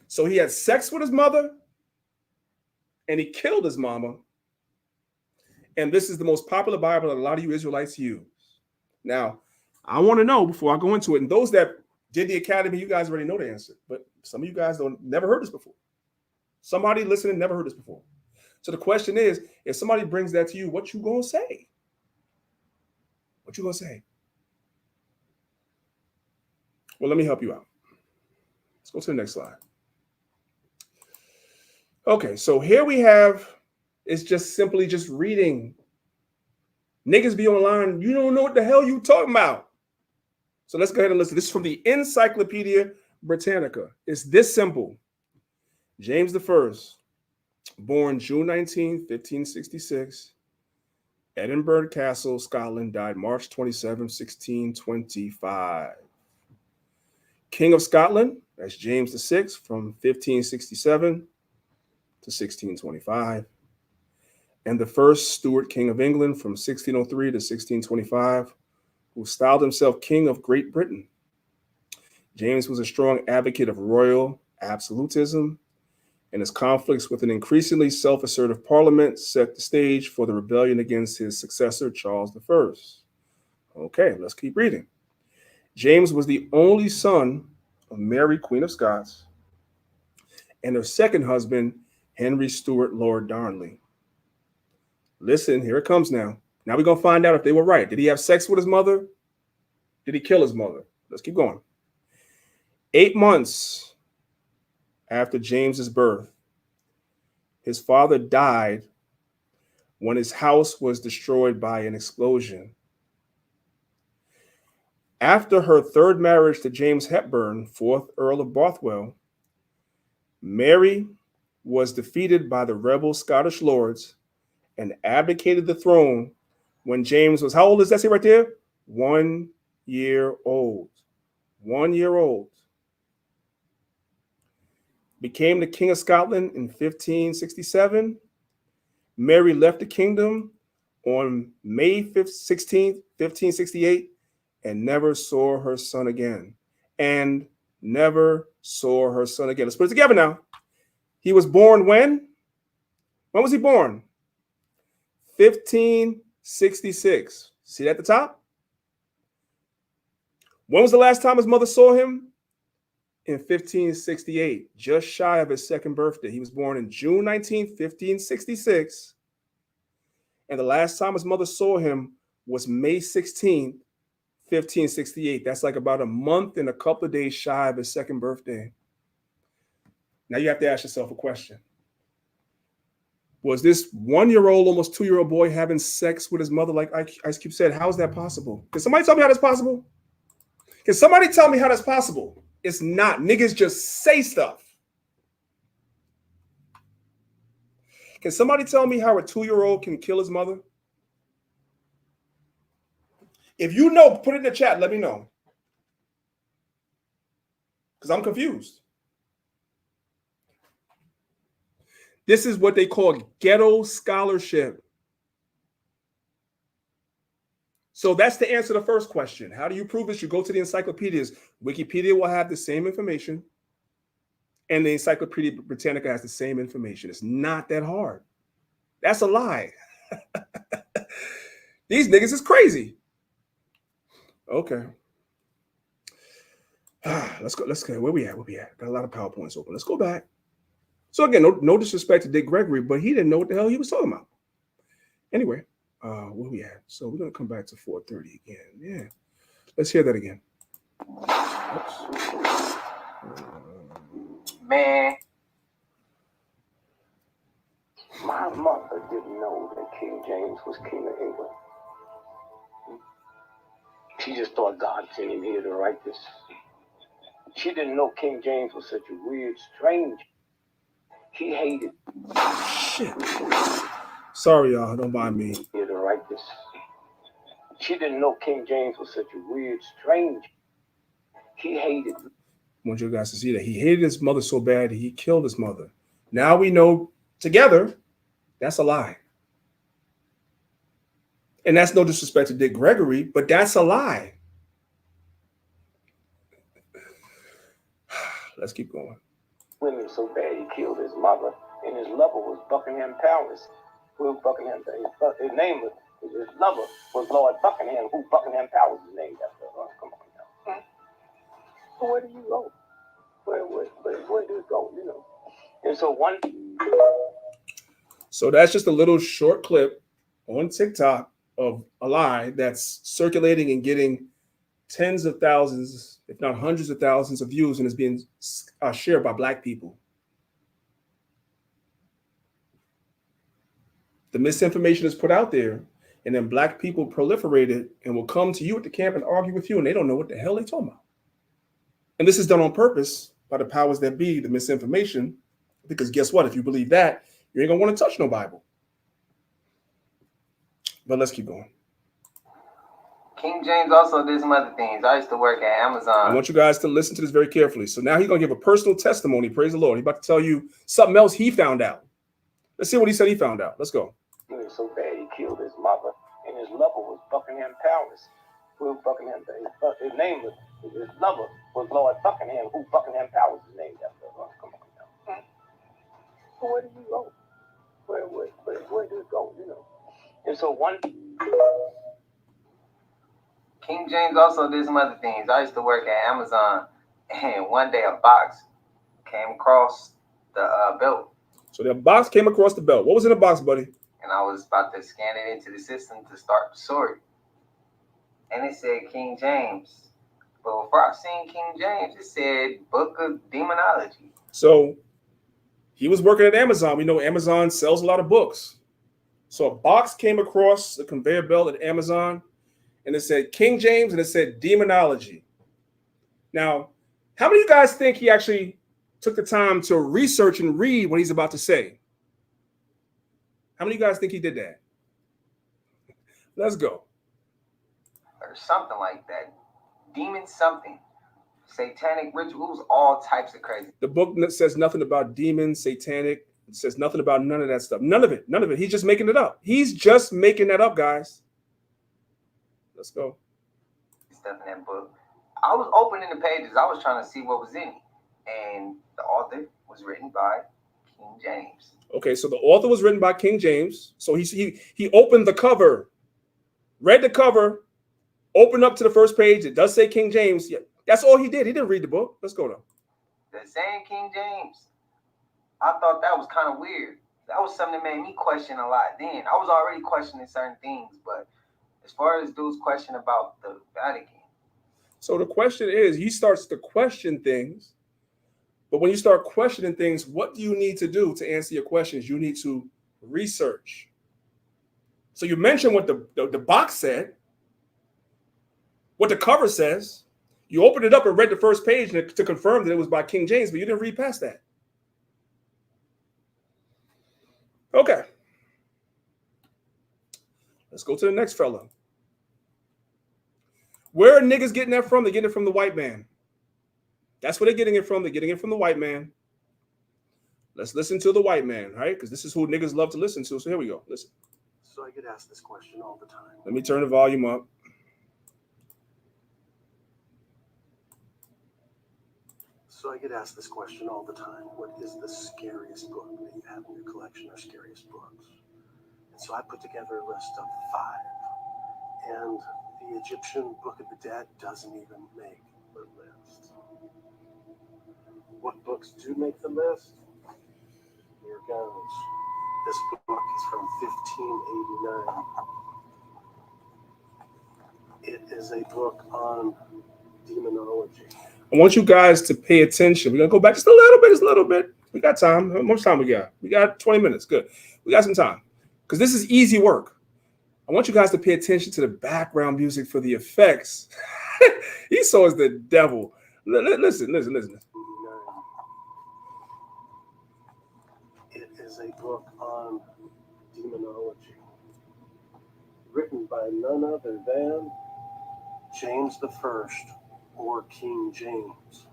So he had sex with his mother and he killed his mama. And this is the most popular Bible that a lot of you Israelites use. Now, I want to know before I go into it, and those that did the academy, you guys already know the answer, but some of you guys never heard this before. Somebody listening never heard this before. So the question is, if somebody brings that to you, what you gonna say? What you gonna say? Well, let me help you out. Let's go to the next slide. Okay, so here we have, it's just simply just reading. Niggas be online, you don't know what the hell you talking about. So let's go ahead and listen. This is from the Encyclopedia Britannica. It's this simple. James I, born June 19, 1566, Edinburgh Castle, Scotland, died March 27, 1625. King of Scotland, that's James VI, from 1567 to 1625. And the first Stuart King of England from 1603 to 1625, who styled himself King of Great Britain. James was a strong advocate of royal absolutism, and his conflicts with an increasingly self-assertive parliament set the stage for the rebellion against his successor, Charles I. Okay, let's keep reading. James was the only son of Mary, Queen of Scots, and her second husband, Henry Stuart, Lord Darnley. Listen, here it comes now. Now we're going to find out if they were right. Did he have sex with his mother? Did he kill his mother? Let's keep going. 8 months after James's birth, his father died when his house was destroyed by an explosion. After her third marriage to James Hepburn, 4th Earl of Bothwell, Mary was defeated by the rebel Scottish lords and abdicated the throne when James was, how old does that say right there? 1 year old. 1 year old. Became the King of Scotland in 1567. Mary left the kingdom on May 16th, 1568, and never saw her son again. And never saw her son again. Let's put it together now. He was born when? When was he born? 1566. See at the top? When was the last time his mother saw him? In 1568, just shy of his second birthday. He was born in June 19th, 1566. And the last time his mother saw him was May 16th, 1568. That's like about a month and a couple of days shy of his second birthday. Now you have to ask yourself a question. Was this 1 year old, almost 2 year old boy having sex with his mother like Ice Cube said? How is that possible? Can somebody tell me how that's possible? Can somebody tell me how that's possible? It's not. Niggas just say stuff. Can somebody tell me how a 2 year old can kill his mother? If you know, put it in the chat. Let me know. Because I'm confused. This is what they call ghetto scholarship. So that's the answer to the first question. How do you prove this? You go to the encyclopedias. Wikipedia will have the same information, and the Encyclopedia Britannica has the same information. It's not that hard. That's a lie. These niggas is crazy. Okay. Let's go. Let's go. Where we at? Got a lot of PowerPoints open. Let's go back. So again, no disrespect to Dick Gregory, but he didn't know what the hell he was talking about. Anyway, where we at? So we're gonna come back to 430 again. Yeah. Let's hear that again. Man. My mother didn't know that King James was king of England. She just thought God sent him here to write this. She didn't know King James was such a weird, strange. He hated. Shit. Sorry, y'all. Don't mind me. Here to write this. She didn't know King James was such a weird, strange. He hated. I want you guys to see that he hated his mother so bad that he killed his mother. Now we know together that's a lie. And that's no disrespect to Dick Gregory, but that's a lie. Let's keep going. Women so bad he killed his mother, and his lover was Buckingham Palace. Who Buckingham? His name was, his lover was Lord Buckingham, who Buckingham Palace is named after. Come on now. So where do you go? Where do you go? You know. And so one. So that's just a little short clip on TikTok of a lie that's circulating and getting tens of thousands, if not hundreds of thousands of views, and is being shared by Black people. The misinformation is put out there, and then Black people proliferate it and will come to you at the camp and argue with you, and they don't know what the hell they're talking about. And this is done on purpose by the powers that be, the misinformation, because guess what? If you believe that, you ain't gonna want to touch no Bible. But let's keep going. King James also did some other things. I used to work at Amazon. I want you guys to listen to this very carefully. So now he's going to give a personal testimony. Praise the Lord. He's about to tell you something else he found out. Let's see what he said he found out. Let's go. He was so bad he killed his mother, and his lover was Buckingham Palace. Who Buckingham? His name was, his lover was Lord Buckingham, who Buckingham Palace is named after. Come on now. So where do you go? Where do you go? You know. And so one. King James also did some other things. I used to work at Amazon, and one day a box came across the belt. So the box came across the belt. What was in the box, buddy? And I was about to scan it into the system to start the story. And it said King James. But before I seen King James, it said Book of Demonology. So he was working at Amazon. We know Amazon sells a lot of books. So a box came across the conveyor belt at Amazon, and it said King James, and it said Demonology. Now, how many of you guys think he actually took the time to research and read what he's about to say? How many of you guys think he did that? Let's go. Or something like that. Demon something. Satanic rituals, all types of crazy. The book says nothing about demons, satanic. It says nothing about none of that stuff. None of it. None of it. He's just making it up. He's just making that up, guys. Let's go. Stuff in that book. I was opening the pages. I was trying to see what was in it. And the author was written by King James. Okay, so the author was written by King James. So he opened the cover, read the cover, opened up to the first page. It does say King James. Yeah, that's all he did. He didn't read the book. Let's go though. The same King James. I thought that was kind of weird. That was something that made me question a lot then. I was already questioning certain things, but as far as dude's question about the Vatican. So the question is, he starts to question things. But when you start questioning things, what do you need to do to answer your questions? You need to research. So you mentioned what the box said, what the cover says. You opened it up and read the first page to confirm that it was by King James, but you didn't read past that. Okay. Let's go to the next fella. Where are niggas getting that from? They're getting it from the white man. That's where they're getting it from. They're getting it from the white man. Let's listen to the white man, right? Because this is who niggas love to listen to. So here we go. Listen. So I get asked this question all the time. Let me turn the volume up. So I get asked this question all the time. What is the scariest book that you have in your collection, or scariest books? And so I put together a list of 5. And the Egyptian Book of the Dead doesn't even make the list. What books do make the list? Here goes. This book is from 1589. It is a book on demonology. I want you guys to pay attention. We're going to go back just a little bit. We got time. How much time we got? We got 20 minutes. Good. We got some time. Because this is easy work. I want you guys to pay attention to the background music for the effects. Esau is the devil. Listen. It is a book on demonology, written by none other than James I, or King James,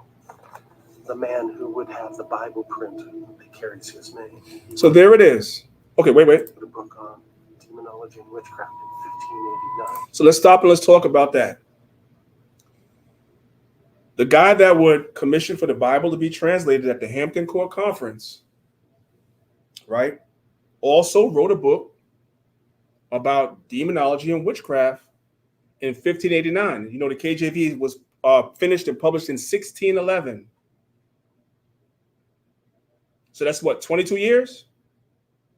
the man who would have the Bible printed that carries his name. So there it is. Okay, wait. The book on demonology and witchcraft in 1589. So let's stop and let's talk about that. The guy that would commission for the Bible to be translated at the Hampton Court Conference, right, also wrote a book about demonology and witchcraft in 1589. You know, the KJV was finished and published in 1611. So that's what, 22 years?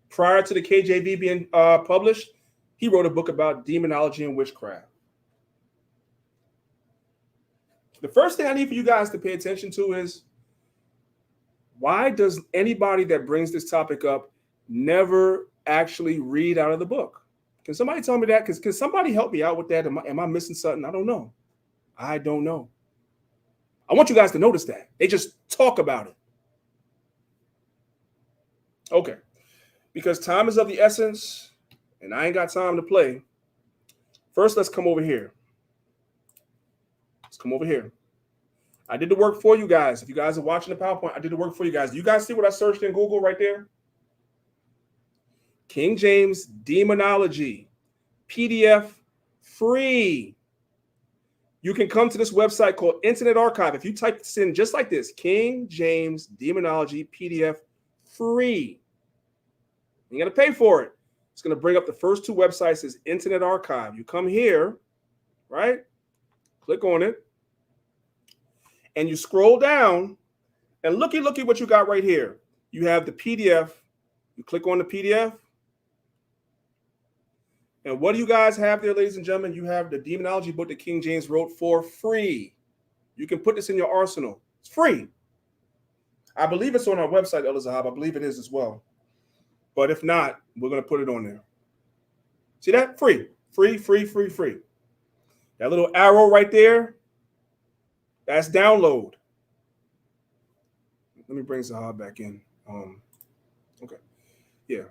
Prior to the KJV being published, he wrote a book about demonology and witchcraft. The first thing I need for you guys to pay attention to is, why does anybody that brings this topic up never actually read out of the book? Can somebody tell me that? Can somebody help me out with that? Am I missing something? I don't know. I want you guys to notice that. They just talk about it. Okay. Because time is of the essence, and I ain't got time to play. First, let's come over here. I did the work for you guys. If you guys are watching the PowerPoint, I did the work for you guys. Do you guys see what I searched in Google right there? King James Demonology, PDF free. You can come to this website called Internet Archive. If you type this in just like this, King James Demonology, PDF free. You got to pay for it. It's going to bring up the first 2 websites as Internet Archive. You come here, right? Click on it. And you scroll down, and looky what you got right here. You have the PDF. You click on the PDF. And what do you guys have there, ladies and gentlemen? You have the demonology book that King James wrote for free. You can put this in your arsenal. It's free. I believe it's on our website, Elder Zahab. I believe it is as well. But if not, we're going to put it on there. See that? Free. That little arrow right there, that's download. Let me bring Zahab back in. Okay. Yeah.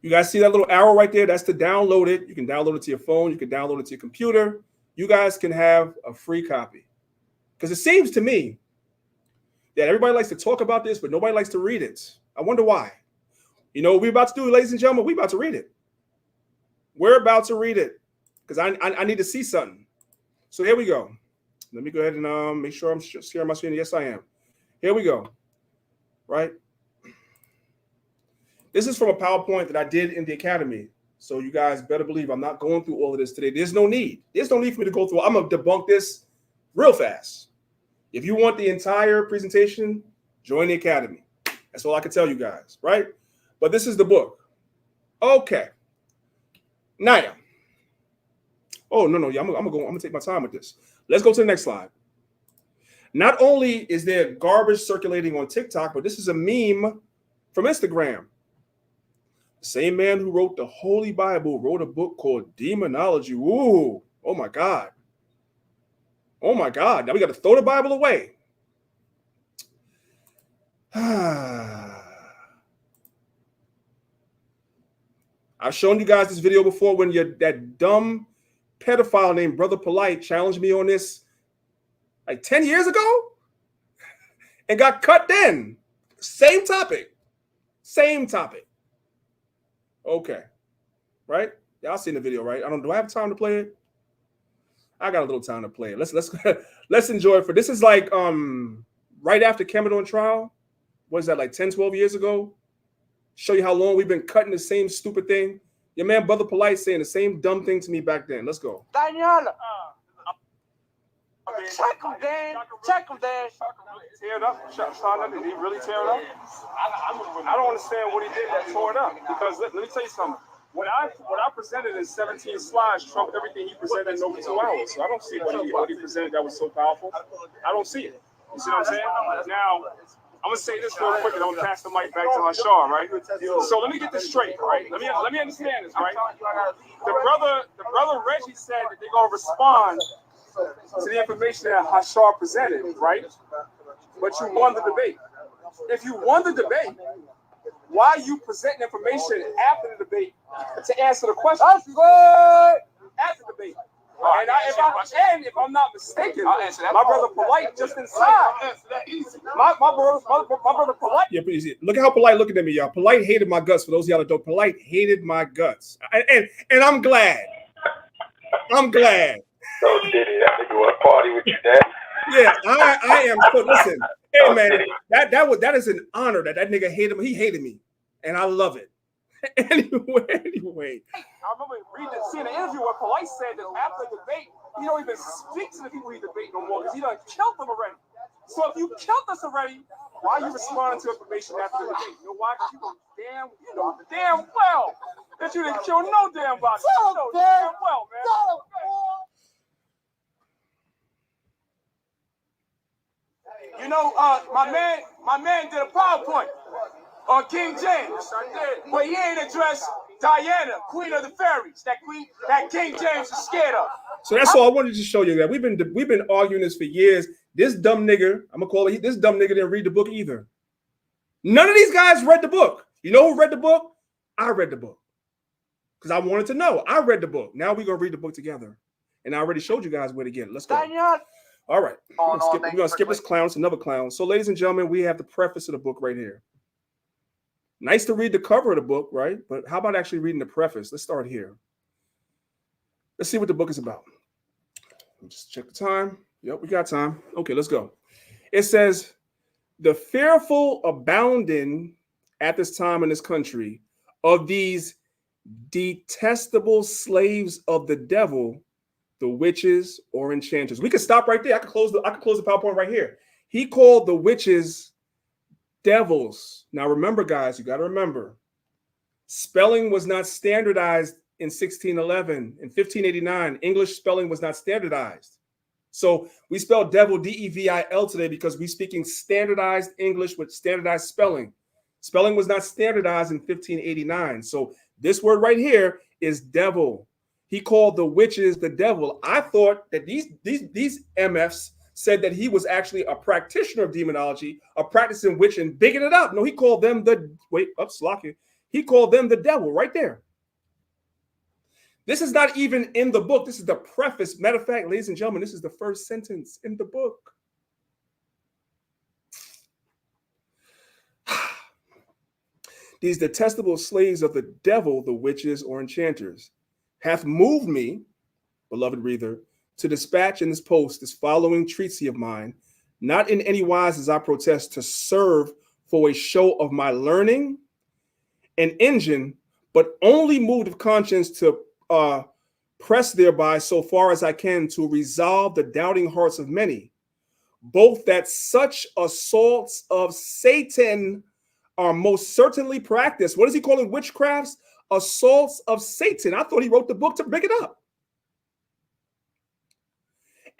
You guys see that little arrow right there? That's to download it. You can download it to your phone. You can download it to your computer. You guys can have a free copy. Because it seems to me that everybody likes to talk about this, but nobody likes to read it. I wonder why. You know what we're about to do, ladies and gentlemen? We're about to read it. We're about to read it. Because I need to see something. So here we go. Let me go ahead and make sure I'm sharing my screen. Yes, I am. Here we go. Right? This is from a PowerPoint that I did in the academy. So you guys better believe I'm not going through all of this today. There's no need. There's no need for me to go through. I'm going to debunk this real fast. If you want the entire presentation, join the academy. That's all I can tell you guys, right? But this is the book. Okay. Now. Oh, no. Yeah, I'm gonna take my time with this. Let's go to the next slide. Not only is there garbage circulating on TikTok, but this is a meme from Instagram. The same man who wrote the Holy Bible wrote a book called Demonology. Ooh, oh my God. Oh my God. Now we got to throw the Bible away. I've shown you guys this video before when that dumb pedophile named Brother Polite challenged me on this like 10 years ago and got cut then. Same topic. Okay. Right? Y'all seen the video, right? Do I have time to play it? I got a little time to play it. Let's enjoy it. For this is like right after Kemet on trial. What is that, like 10, 12 years ago? Show you how long we've been cutting the same stupid thing. Your man, Brother Polite, saying the same dumb thing to me back then. Let's go. Danyaahla. Check him, Dan. Check him, Dan. Tear it up? Did he really tear it up? I don't understand what he did that tore it up. Because let me tell you something. What I presented in 17 slides trumped everything he presented in over 2 hours. So I don't see what he presented that was so powerful. I don't see it. You see what I'm saying? Now, I'm gonna say this real quick, and I'm gonna pass the mic back to Hashar, right? So let me get this straight, right? Let me understand this, right? The brother Reggie said that they're gonna respond to the information that Hashar presented, right? But you won the debate. If you won the debate, why are you presenting information after the debate to answer the question? That's good. After the debate. And if I'm not mistaken, my brother Polite just inside. My brother Polite. Yeah, please. Look at how Polite looking at me, y'all. Polite hated my guts. For those of y'all that don't, Polite hated my guts, and I'm glad. I'm glad. So did he have to do a party with you, Dad? Yeah, I am. So listen, hey man, that is an honor that nigga hated me. He hated me, and I love it. Anyway. I remember seeing an interview where Polite said that after the debate, he don't even speak to the people he debate no more because he done killed them already. So if you killed us already, why are you responding to information after the debate? You know why? Because you know damn well that you didn't kill no damn body. You know damn well, man. You know, my man did a PowerPoint on King James, but he ain't addressed Diana, Queen of the Fairies, that King James is scared of. So that's all I wanted to show you. That we've been arguing this for years. This dumb nigga, I'm gonna call it. This dumb nigga didn't read the book either. None of these guys read the book. You know who read the book? I read the book because I wanted to know. I read the book. Now we're gonna read the book together, and I already showed you guys where to get it. Let's go. All right, we're gonna skip this clown. It's another clown. So, ladies and gentlemen, we have the preface of the book right here. Nice to read the cover of the book, right? But how about actually reading the preface? Let's start here. Let's see what the book is about. Let me just check the time. Yep, we got time. Okay, let's go. It says, the fearful abounding at this time in this country of these detestable slaves of the devil, the witches or enchanters. We could stop right there. I could close the PowerPoint right here. He called the witches devils. Now remember, guys, you got to remember, spelling was not standardized in 1611. In 1589, English spelling was not standardized. So we spell devil D-E-V-I-L today because we're speaking standardized English with standardized spelling. Spelling was not standardized in 1589. So this word right here is devil. He called the witches the devil. I thought that these MFs said that he was actually a practitioner of demonology, a practicing witch, and bigging it up. No, he called them he called them the devil right there. This is not even in the book. This is the preface. Matter of fact, ladies and gentlemen, this is the first sentence in the book. These detestable slaves of the devil, the witches or enchanters, hath moved me, beloved reader, to dispatch in this post this following treatise of mine, not in any wise as I protest to serve for a show of my learning and engine, but only moved of conscience to press thereby so far as I can to resolve the doubting hearts of many, both that such assaults of Satan are most certainly practiced. What is he calling witchcrafts? Assaults of Satan. I thought he wrote the book to bring it up.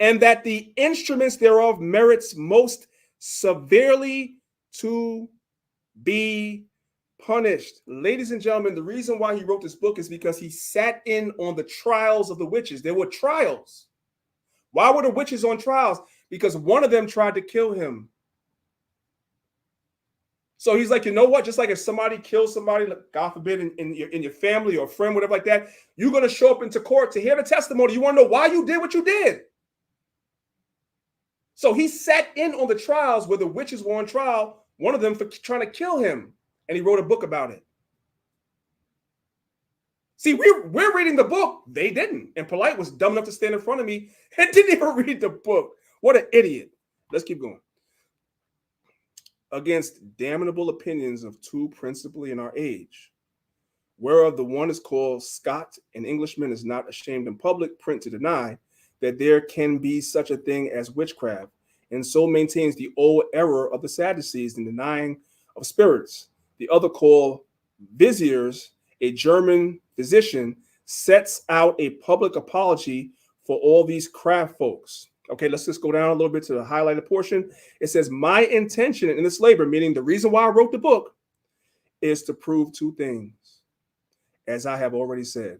And that the instruments thereof merits most severely to be punished. Ladies and gentlemen, the reason why he wrote this book is because he sat in on the trials of the witches. There were trials. Why were the witches on trials? Because one of them tried to kill him. So he's like, you know what? Just like if somebody kills somebody, God forbid, in your family or friend, whatever like that, you're going to show up into court to hear the testimony. You want to know why you did what you did. So he sat in on the trials where the witches were on trial, one of them for trying to kill him. And he wrote a book about it. See, we're reading the book. They didn't. And Polite was dumb enough to stand in front of me and didn't even read the book. What an idiot. Let's keep going. Against damnable opinions of two principally in our age, whereof the one is called Scott, an Englishman is not ashamed in public print to deny that there can be such a thing as witchcraft, and so maintains the old error of the Sadducees in denying of spirits. The other called Viziers, a German physician, sets out a public apology for all these craft folks. Okay, let's just go down a little bit to the highlighted portion. It says, my intention in this labor, meaning the reason why I wrote the book, is to prove two things, as I have already said.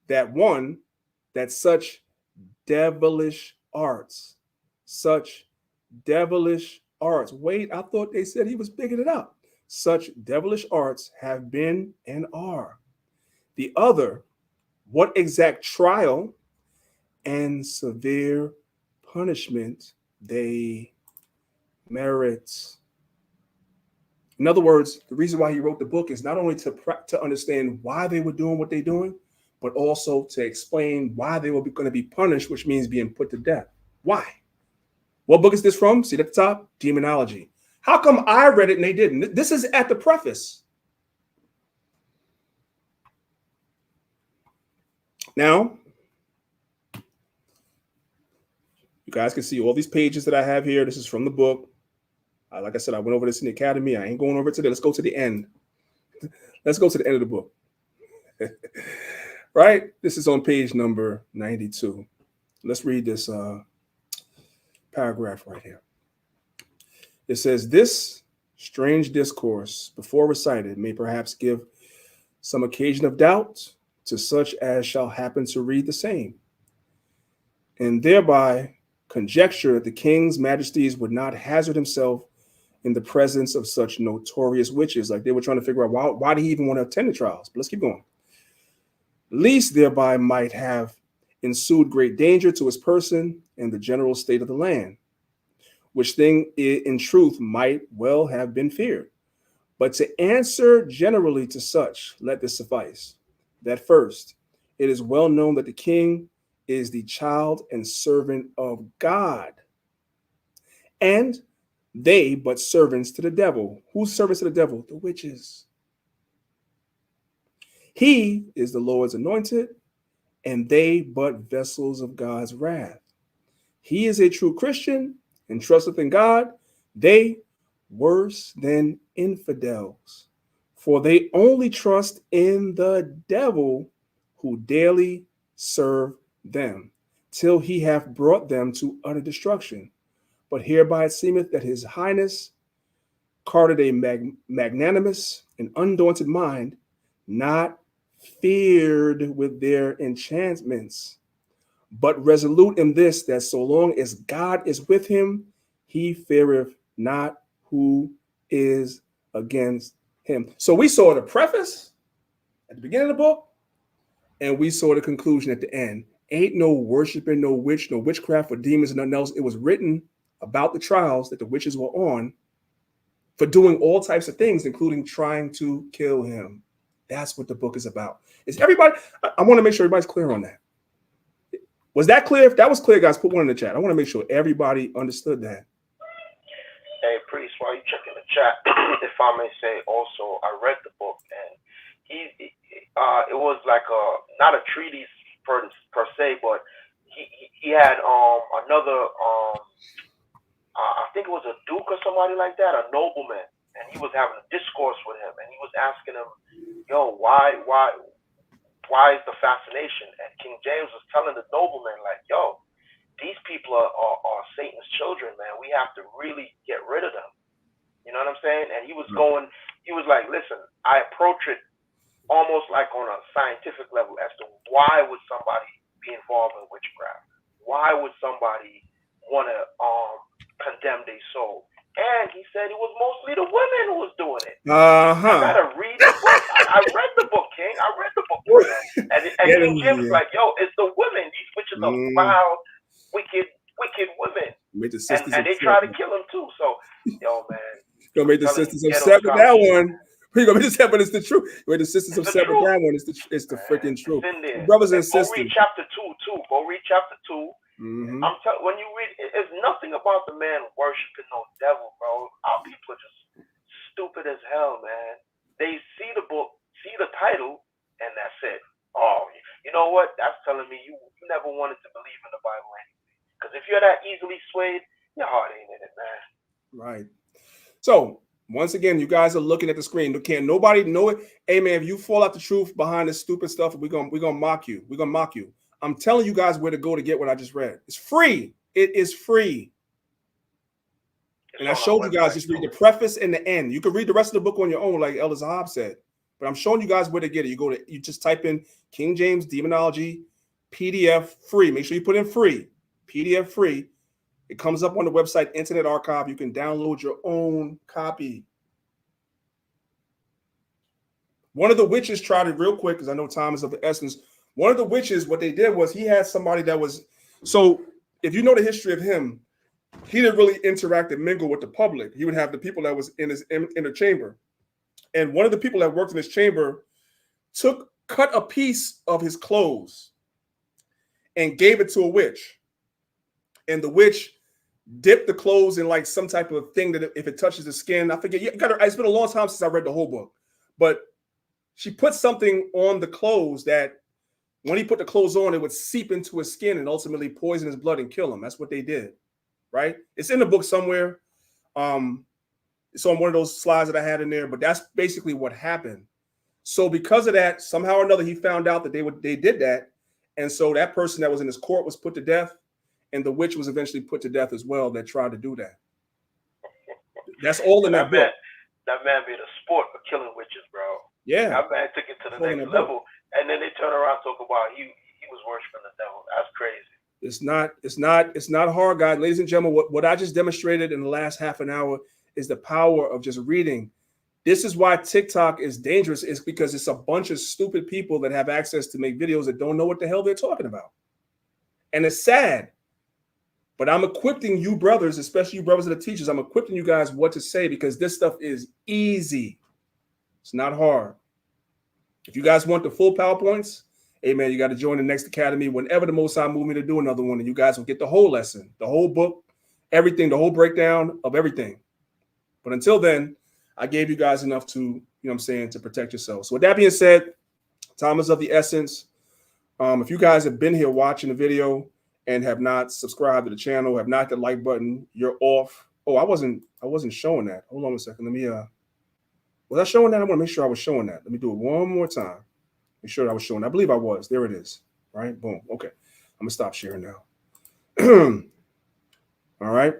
That one, that such devilish arts, wait, I thought they said he was bigging it up. Such devilish arts have been and are. The other, what exact trial and severe punishment they merit. In other words, the reason why he wrote the book is not only to understand why they were doing what they're doing, but also to explain why they were going to be punished, which means being put to death. Why? What book is this from? See at the top? Demonology. How come I read it and they didn't? This is at the preface. Now, you guys can see all these pages that I have here. This is from the book. Like I said, I went over this in the academy. I ain't going over it today. Let's go to the end. Let's go to the end of the book. Right? This is on page number 92. Let's read this paragraph right here. It says, this strange discourse before recited may perhaps give some occasion of doubt to such as shall happen to read the same, and thereby conjecture that the king's majesties would not hazard himself in the presence of such notorious witches. Like they were trying to figure out why did he even want to attend the trials? But let's keep going. Least thereby might have ensued great danger to his person and the general state of the land, which thing in truth might well have been feared. But to answer generally to such, let this suffice, that first, it is well known that the king is the child and servant of God, and they but servants to the devil. Who's servants to the devil? The witches. He is the Lord's anointed, and they but vessels of God's wrath. He is a true Christian and trusteth in God. They worse than infidels, for they only trust in the devil, who daily serve them, till he hath brought them to utter destruction. But hereby it seemeth that his highness carded a magnanimous and undaunted mind, not feared with their enchantments, but resolute in this, that so long as God is with him, he feareth not who is against him. So we saw the preface at the beginning of the book, and we saw the conclusion at the end. Ain't no worshiping, no witch, no witchcraft or demons and nothing else. It was written about the trials that the witches were on for doing all types of things, including trying to kill him. That's what the book is about. Is everybody, I want to make sure everybody's clear on that. Was that clear? If that was clear, guys, put one in the chat. I want to make sure everybody understood that. Hey, Priest, while you checking the chat, if I may say also, I read the book, and it was like not a treatise per se, but he had another, I think it was a duke or somebody like that, a nobleman, and he was having a discourse with him, and he was asking him, yo, why is the fascination? And King James was telling the nobleman, like, yo, these people are Satan's children, man. We have to really get rid of them. You know what I'm saying? And he was like, listen, I approach it almost like on a scientific level as to why would somebody be involved in witchcraft? Why would somebody want to condemn their soul? And he said it was mostly the women who was doing it. I gotta read the book. I read the book, King. I read the book. And King James was like, yo, it's the women. These witches are wild, wicked women. And they try to kill him too. So, yo, man. Gonna make the sisters upset with that one. But it's the truth. Where the sisters of seven down one, it's the freaking truth. It's in there. Brothers and Go sisters. read chapter 2 too. Go read chapter 2. Mm-hmm. I'm telling. When you read, it's nothing about the man worshiping no devil, bro. Our people are just stupid as hell, man. They see the book, see the title, and that's it. Oh, you know what? That's telling me you never wanted to believe in the Bible anyway. Because if you're that easily swayed, your heart ain't in it, man. Right. So once again, you guys are looking at the screen. Can't nobody know it. Hey man, if you fall out the truth behind this stupid stuff, we're gonna mock you. We're gonna mock you. I'm telling you guys where to go to get what I just read. It's free. It is free. And I showed you guys, just read the preface and the end. You can read the rest of the book on your own, like Elder Zahab said. But I'm showing you guys where to get it. You just type in King James Demonology PDF free. Make sure you put in free. PDF free. It comes up on the website Internet Archive. You can download your own copy. One of the witches tried it real quick because I know time is of the essence. One of the witches, what they did was he had somebody that was, so if you know the history of him, he didn't really interact and mingle with the public. He would have the people that was in his inner chamber. And one of the people that worked in his chamber cut a piece of his clothes and gave it to a witch. And the witch dipped the clothes in like some type of thing that if it touches the skin, I forget. It's been a long time since I read the whole book. But she put something on the clothes that when he put the clothes on, it would seep into his skin and ultimately poison his blood and kill him. That's what they did, right? It's in the book somewhere. It's on one of those slides that I had in there, but that's basically what happened. So because of that, somehow or another, he found out that they did that. And so that person that was in his court was put to death, and the witch was eventually put to death as well that tried to do that. That's all in that book. That man made a sport for killing witches, bro. Yeah. That man took it to the next level. And then they turn around and talk about he was worshiping the devil. That's crazy. It's not hard, guys. Ladies and gentlemen, what I just demonstrated in the last half an hour is the power of just reading. This is why TikTok is dangerous, is because it's a bunch of stupid people that have access to make videos that don't know what the hell they're talking about. And it's sad. But I'm equipping you brothers, especially you brothers that are teachers, I'm equipping you guys what to say because this stuff is easy. It's not hard. If you guys want the full PowerPoints, hey man, you got to join the next academy whenever the Most High move me to do another one, and you guys will get the whole lesson, the whole book, everything, the whole breakdown of everything. But until then, I gave you guys enough to, you know what I'm saying, to protect yourselves. So with that being said, time is of the essence. If you guys have been here watching the video and have not subscribed to the channel, have not hit the like button, you're off. Oh, I wasn't showing that. Hold on a second. Let me was I showing that? I want to make sure I was showing that. Let me do it one more time. Make sure I was showing that. I believe I was. There it is. Right? Boom. Okay. I'm gonna stop sharing now. All right.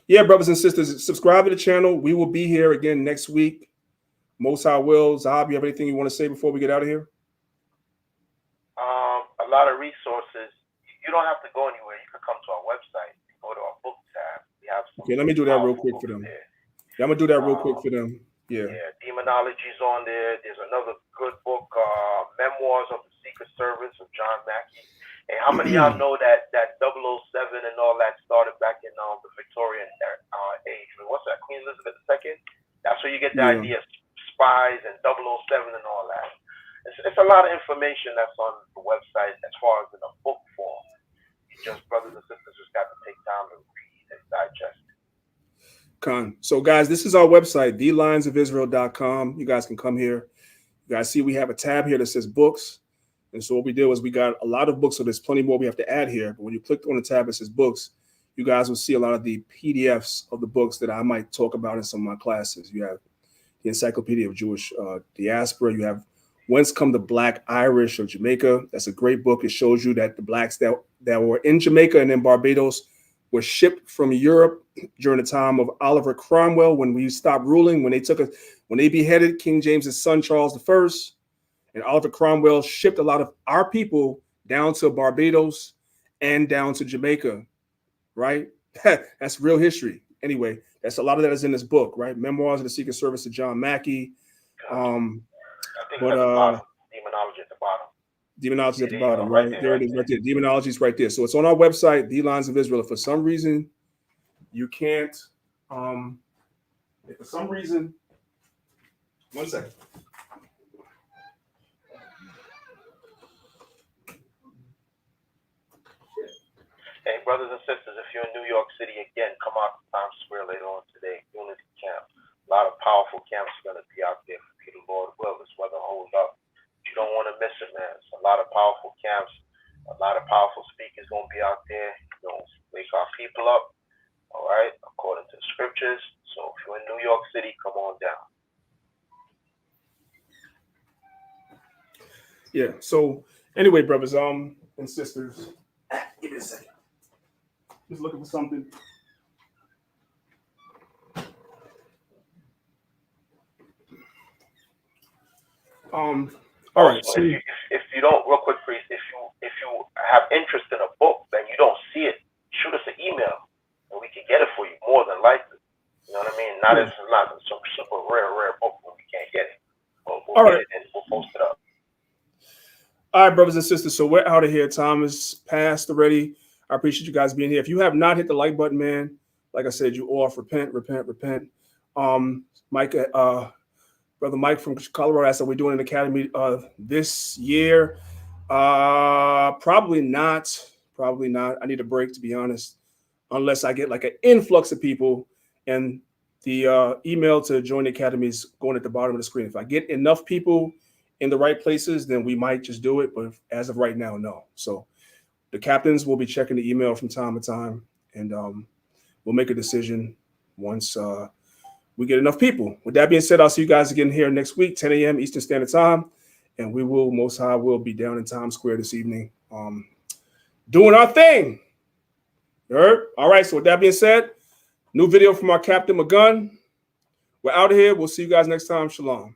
Yeah, brothers and sisters, subscribe to the channel. We will be here again next week. Most High will. Zahab, you have anything you want to say before we get out of here? A lot of resources. You don't have to go anywhere. You can come to our website. You go to our book tab. We have okay, let me do that real quick for them. Yeah, I'm gonna do that real quick for them. Yeah. Demonology's on there. There's another good book, Memoirs of the Secret Service of John Mackey. And how many of y'all know that 007 and all that started back in the Victorian age? What's that, Queen Elizabeth II? That's where you get the idea of spies and 007 and all that. It's a lot of information that's on the website as far as in a book form. You just, brothers and sisters, just got to take time to read and digest it. So guys, this is our website, thelionsofisrael.com. You guys can come here. You guys see we have a tab here that says books. And so what we did was we got a lot of books, so there's plenty more we have to add here. But when you click on the tab that says books, you guys will see a lot of the PDFs of the books that I might talk about in some of my classes. You have the Encyclopedia of Jewish Diaspora. You have Whence Come the Black Irish of Jamaica. That's a great book. It shows you that the blacks that were in Jamaica and in Barbados were shipped from Europe during the time of Oliver Cromwell when we stopped ruling, when they beheaded King James's son, Charles I. And Oliver Cromwell shipped a lot of our people down to Barbados and down to Jamaica, right? That's real history. Anyway, that's a lot of that is in this book, right? Memoirs of the Secret Service of John Mackey. Demonology at the bottom. Demonology at the bottom, right? There it is, right there. Demonology is right there. So it's on our website, The Lines of Israel. If for some reason you can't, if for some reason 1 second. Hey, brothers and sisters, if you're in New York City, again, come out to Times Square later on today. Unity Camp. A lot of powerful camps are going to be out there for the Lord will. This weather hold up. You don't want to miss it, man. It's a lot of powerful camps. A lot of powerful speakers going to be out there. You're going to wake our people up, all right, according to the scriptures. So if you're in New York City, come on down. Yeah. So anyway, brothers and sisters, give me a second. Just looking for something. All right. So if you don't, real quick, priest, if you have interest in a book and you don't see it, shoot us an email and we can get it for you. More than likely, you know what I mean. Not as not some super rare book when we can't get it, but we'll get it and we'll post it up. All right, brothers and sisters. So we're out of here. Time is past already. I appreciate you guys being here. If you have not hit the like button, man, like I said, you off. Repent. Mike, Brother Mike from Colorado asked, are we doing an academy this year? Probably not. I need a break, to be honest, unless I get like an influx of people. And the email to join the academy is going at the bottom of the screen. If I get enough people in the right places, then we might just do it. But as of right now, no. So the captains will be checking the email from time to time, and we'll make a decision once we get enough people. With that being said, I'll see you guys again here next week, 10 a.m. Eastern Standard Time, and we will, Most High will be down in Times Square this evening doing our thing. You heard? All right, so with that being said, new video from our Captain McGunn. We're out of here. We'll see you guys next time. Shalom.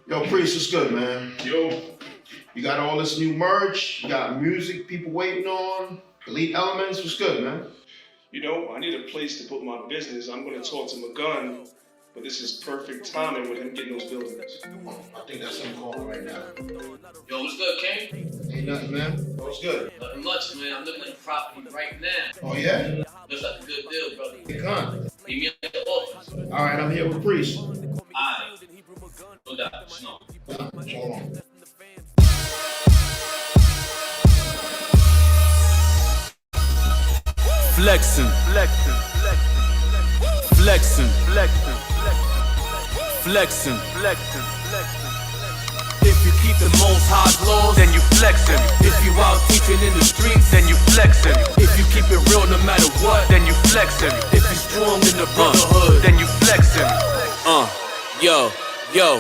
Yo, Priest, what's good, man? Yo. You got all this new merch. You got music people waiting on. Elite Elements. What's good, man? You know, I need a place to put my business. I'm going to talk to McGunn, but this is perfect timing with him getting those buildings. I think that's him calling right now. Yo, what's good, King? Ain't nothing, man. What's good? Nothing much, man. I'm looking at the property right now. Oh, yeah? Looks like a good deal, brother. Hey, Con. Meet me at the office. All right, I'm here with Priest. All right. No doubt. Shalom. Flexing. If you keep the most high laws, then you flexing. If you out teaching in the streets, then you flexing. If you keep it real no matter what, then you flexing. If you strong in the brotherhood, then you flexing. Yo.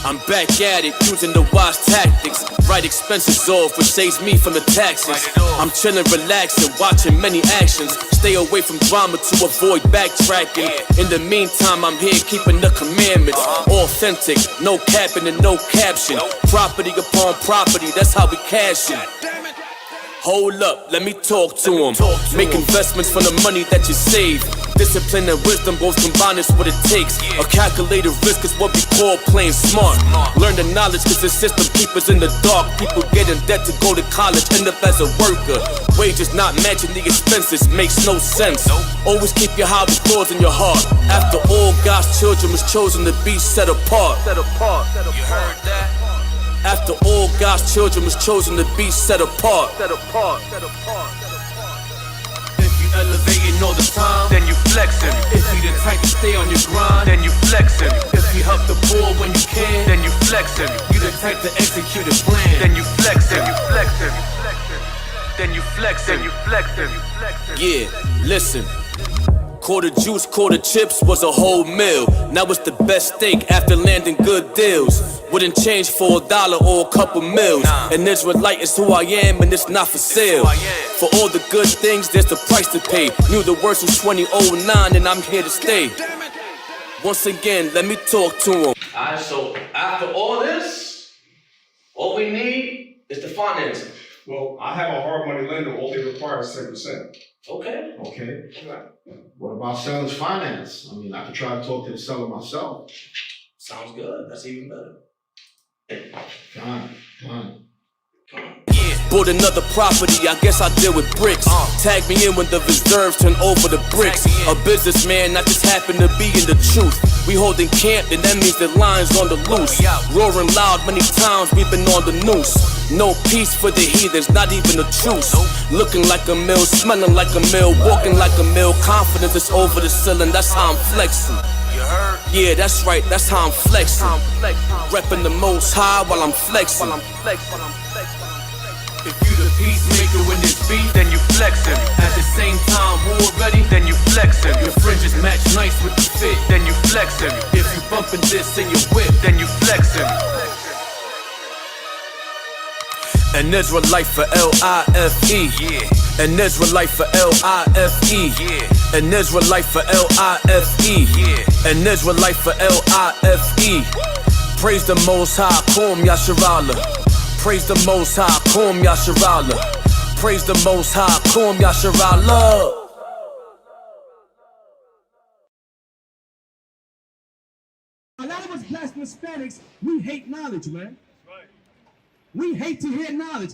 I'm back at it, using the wise tactics. Write expenses off, which saves me from the taxes. I'm chilling, relaxing, watching many actions. Stay away from drama to avoid backtracking. In the meantime, I'm here keeping the commandments. Authentic, no capping and no caption. Property upon property, that's how we cash it. Hold up, let me talk to him. Make investments from the money that you save. Discipline and wisdom both combined is what it takes. A calculated risk is what we call playing smart. Learn the knowledge cause the system keep us in the dark. People get in debt to go to college, end up as a worker. Wages not matching the expenses, makes no sense. Always keep your high clause in your heart. After all, God's children was chosen to be set apart. You heard that? After all, God's children was chosen to be set apart. If you elevating all the time, then you flexing. If you the type to stay on your grind, then you flexing. If you help the poor when you can, then you flexing. You the type to execute a plan, then you flexing. Then you flexing. Yeah, listen. Quarter juice, quarter chips was a whole meal. Now it's the best steak after landing good deals. Wouldn't change for $1 or a couple meals. An Israelite is who I am and it's not for sale. For all the good things, there's the price to pay. Knew the worst was 2009 and I'm here to stay. Once again, let me talk to him. Alright, so after all this, all we need is the financing. Well, I have a hard money lender. All they require is 10%. Okay. What about seller's finance? I mean, I could try to talk to the seller myself. Sounds good. That's even better. Come on. Yeah. Bought another property, I guess I deal with bricks. Tag me in when the reserves turn over the bricks. A businessman, I just happen to be in the truth. We holding camp, and that means the line's on the loose. Roaring loud, many times we've been on the noose. No peace for the heathens, not even a truce. Looking like a mill, smelling like a mill, walking like a mill. Confidence is over the ceiling, that's how I'm flexing. Yeah, that's right, that's how I'm flexing. Repping the most high while I'm flexing. If you the peacemaker when there's beef, then you flexin'. At the same time, war ready, then you flexin'. Your fringes match nice with the fit, then you flexin'. If you bumpin' this in your whip, then you flexin'. An Israelite for L-I-F-E. Yeah. An Israelite for L-I-F-E. Yeah. An Israelite for L-I-F-E. Yeah. An Israelite for L-I-F-E. Praise the Most High, Kum Yasharala. Praise the Most High, Kum Yasharala. Praise the Most High, Kum Yasharala. A lot of us Blacks and Hispanics, we hate knowledge, man. We hate to hear knowledge.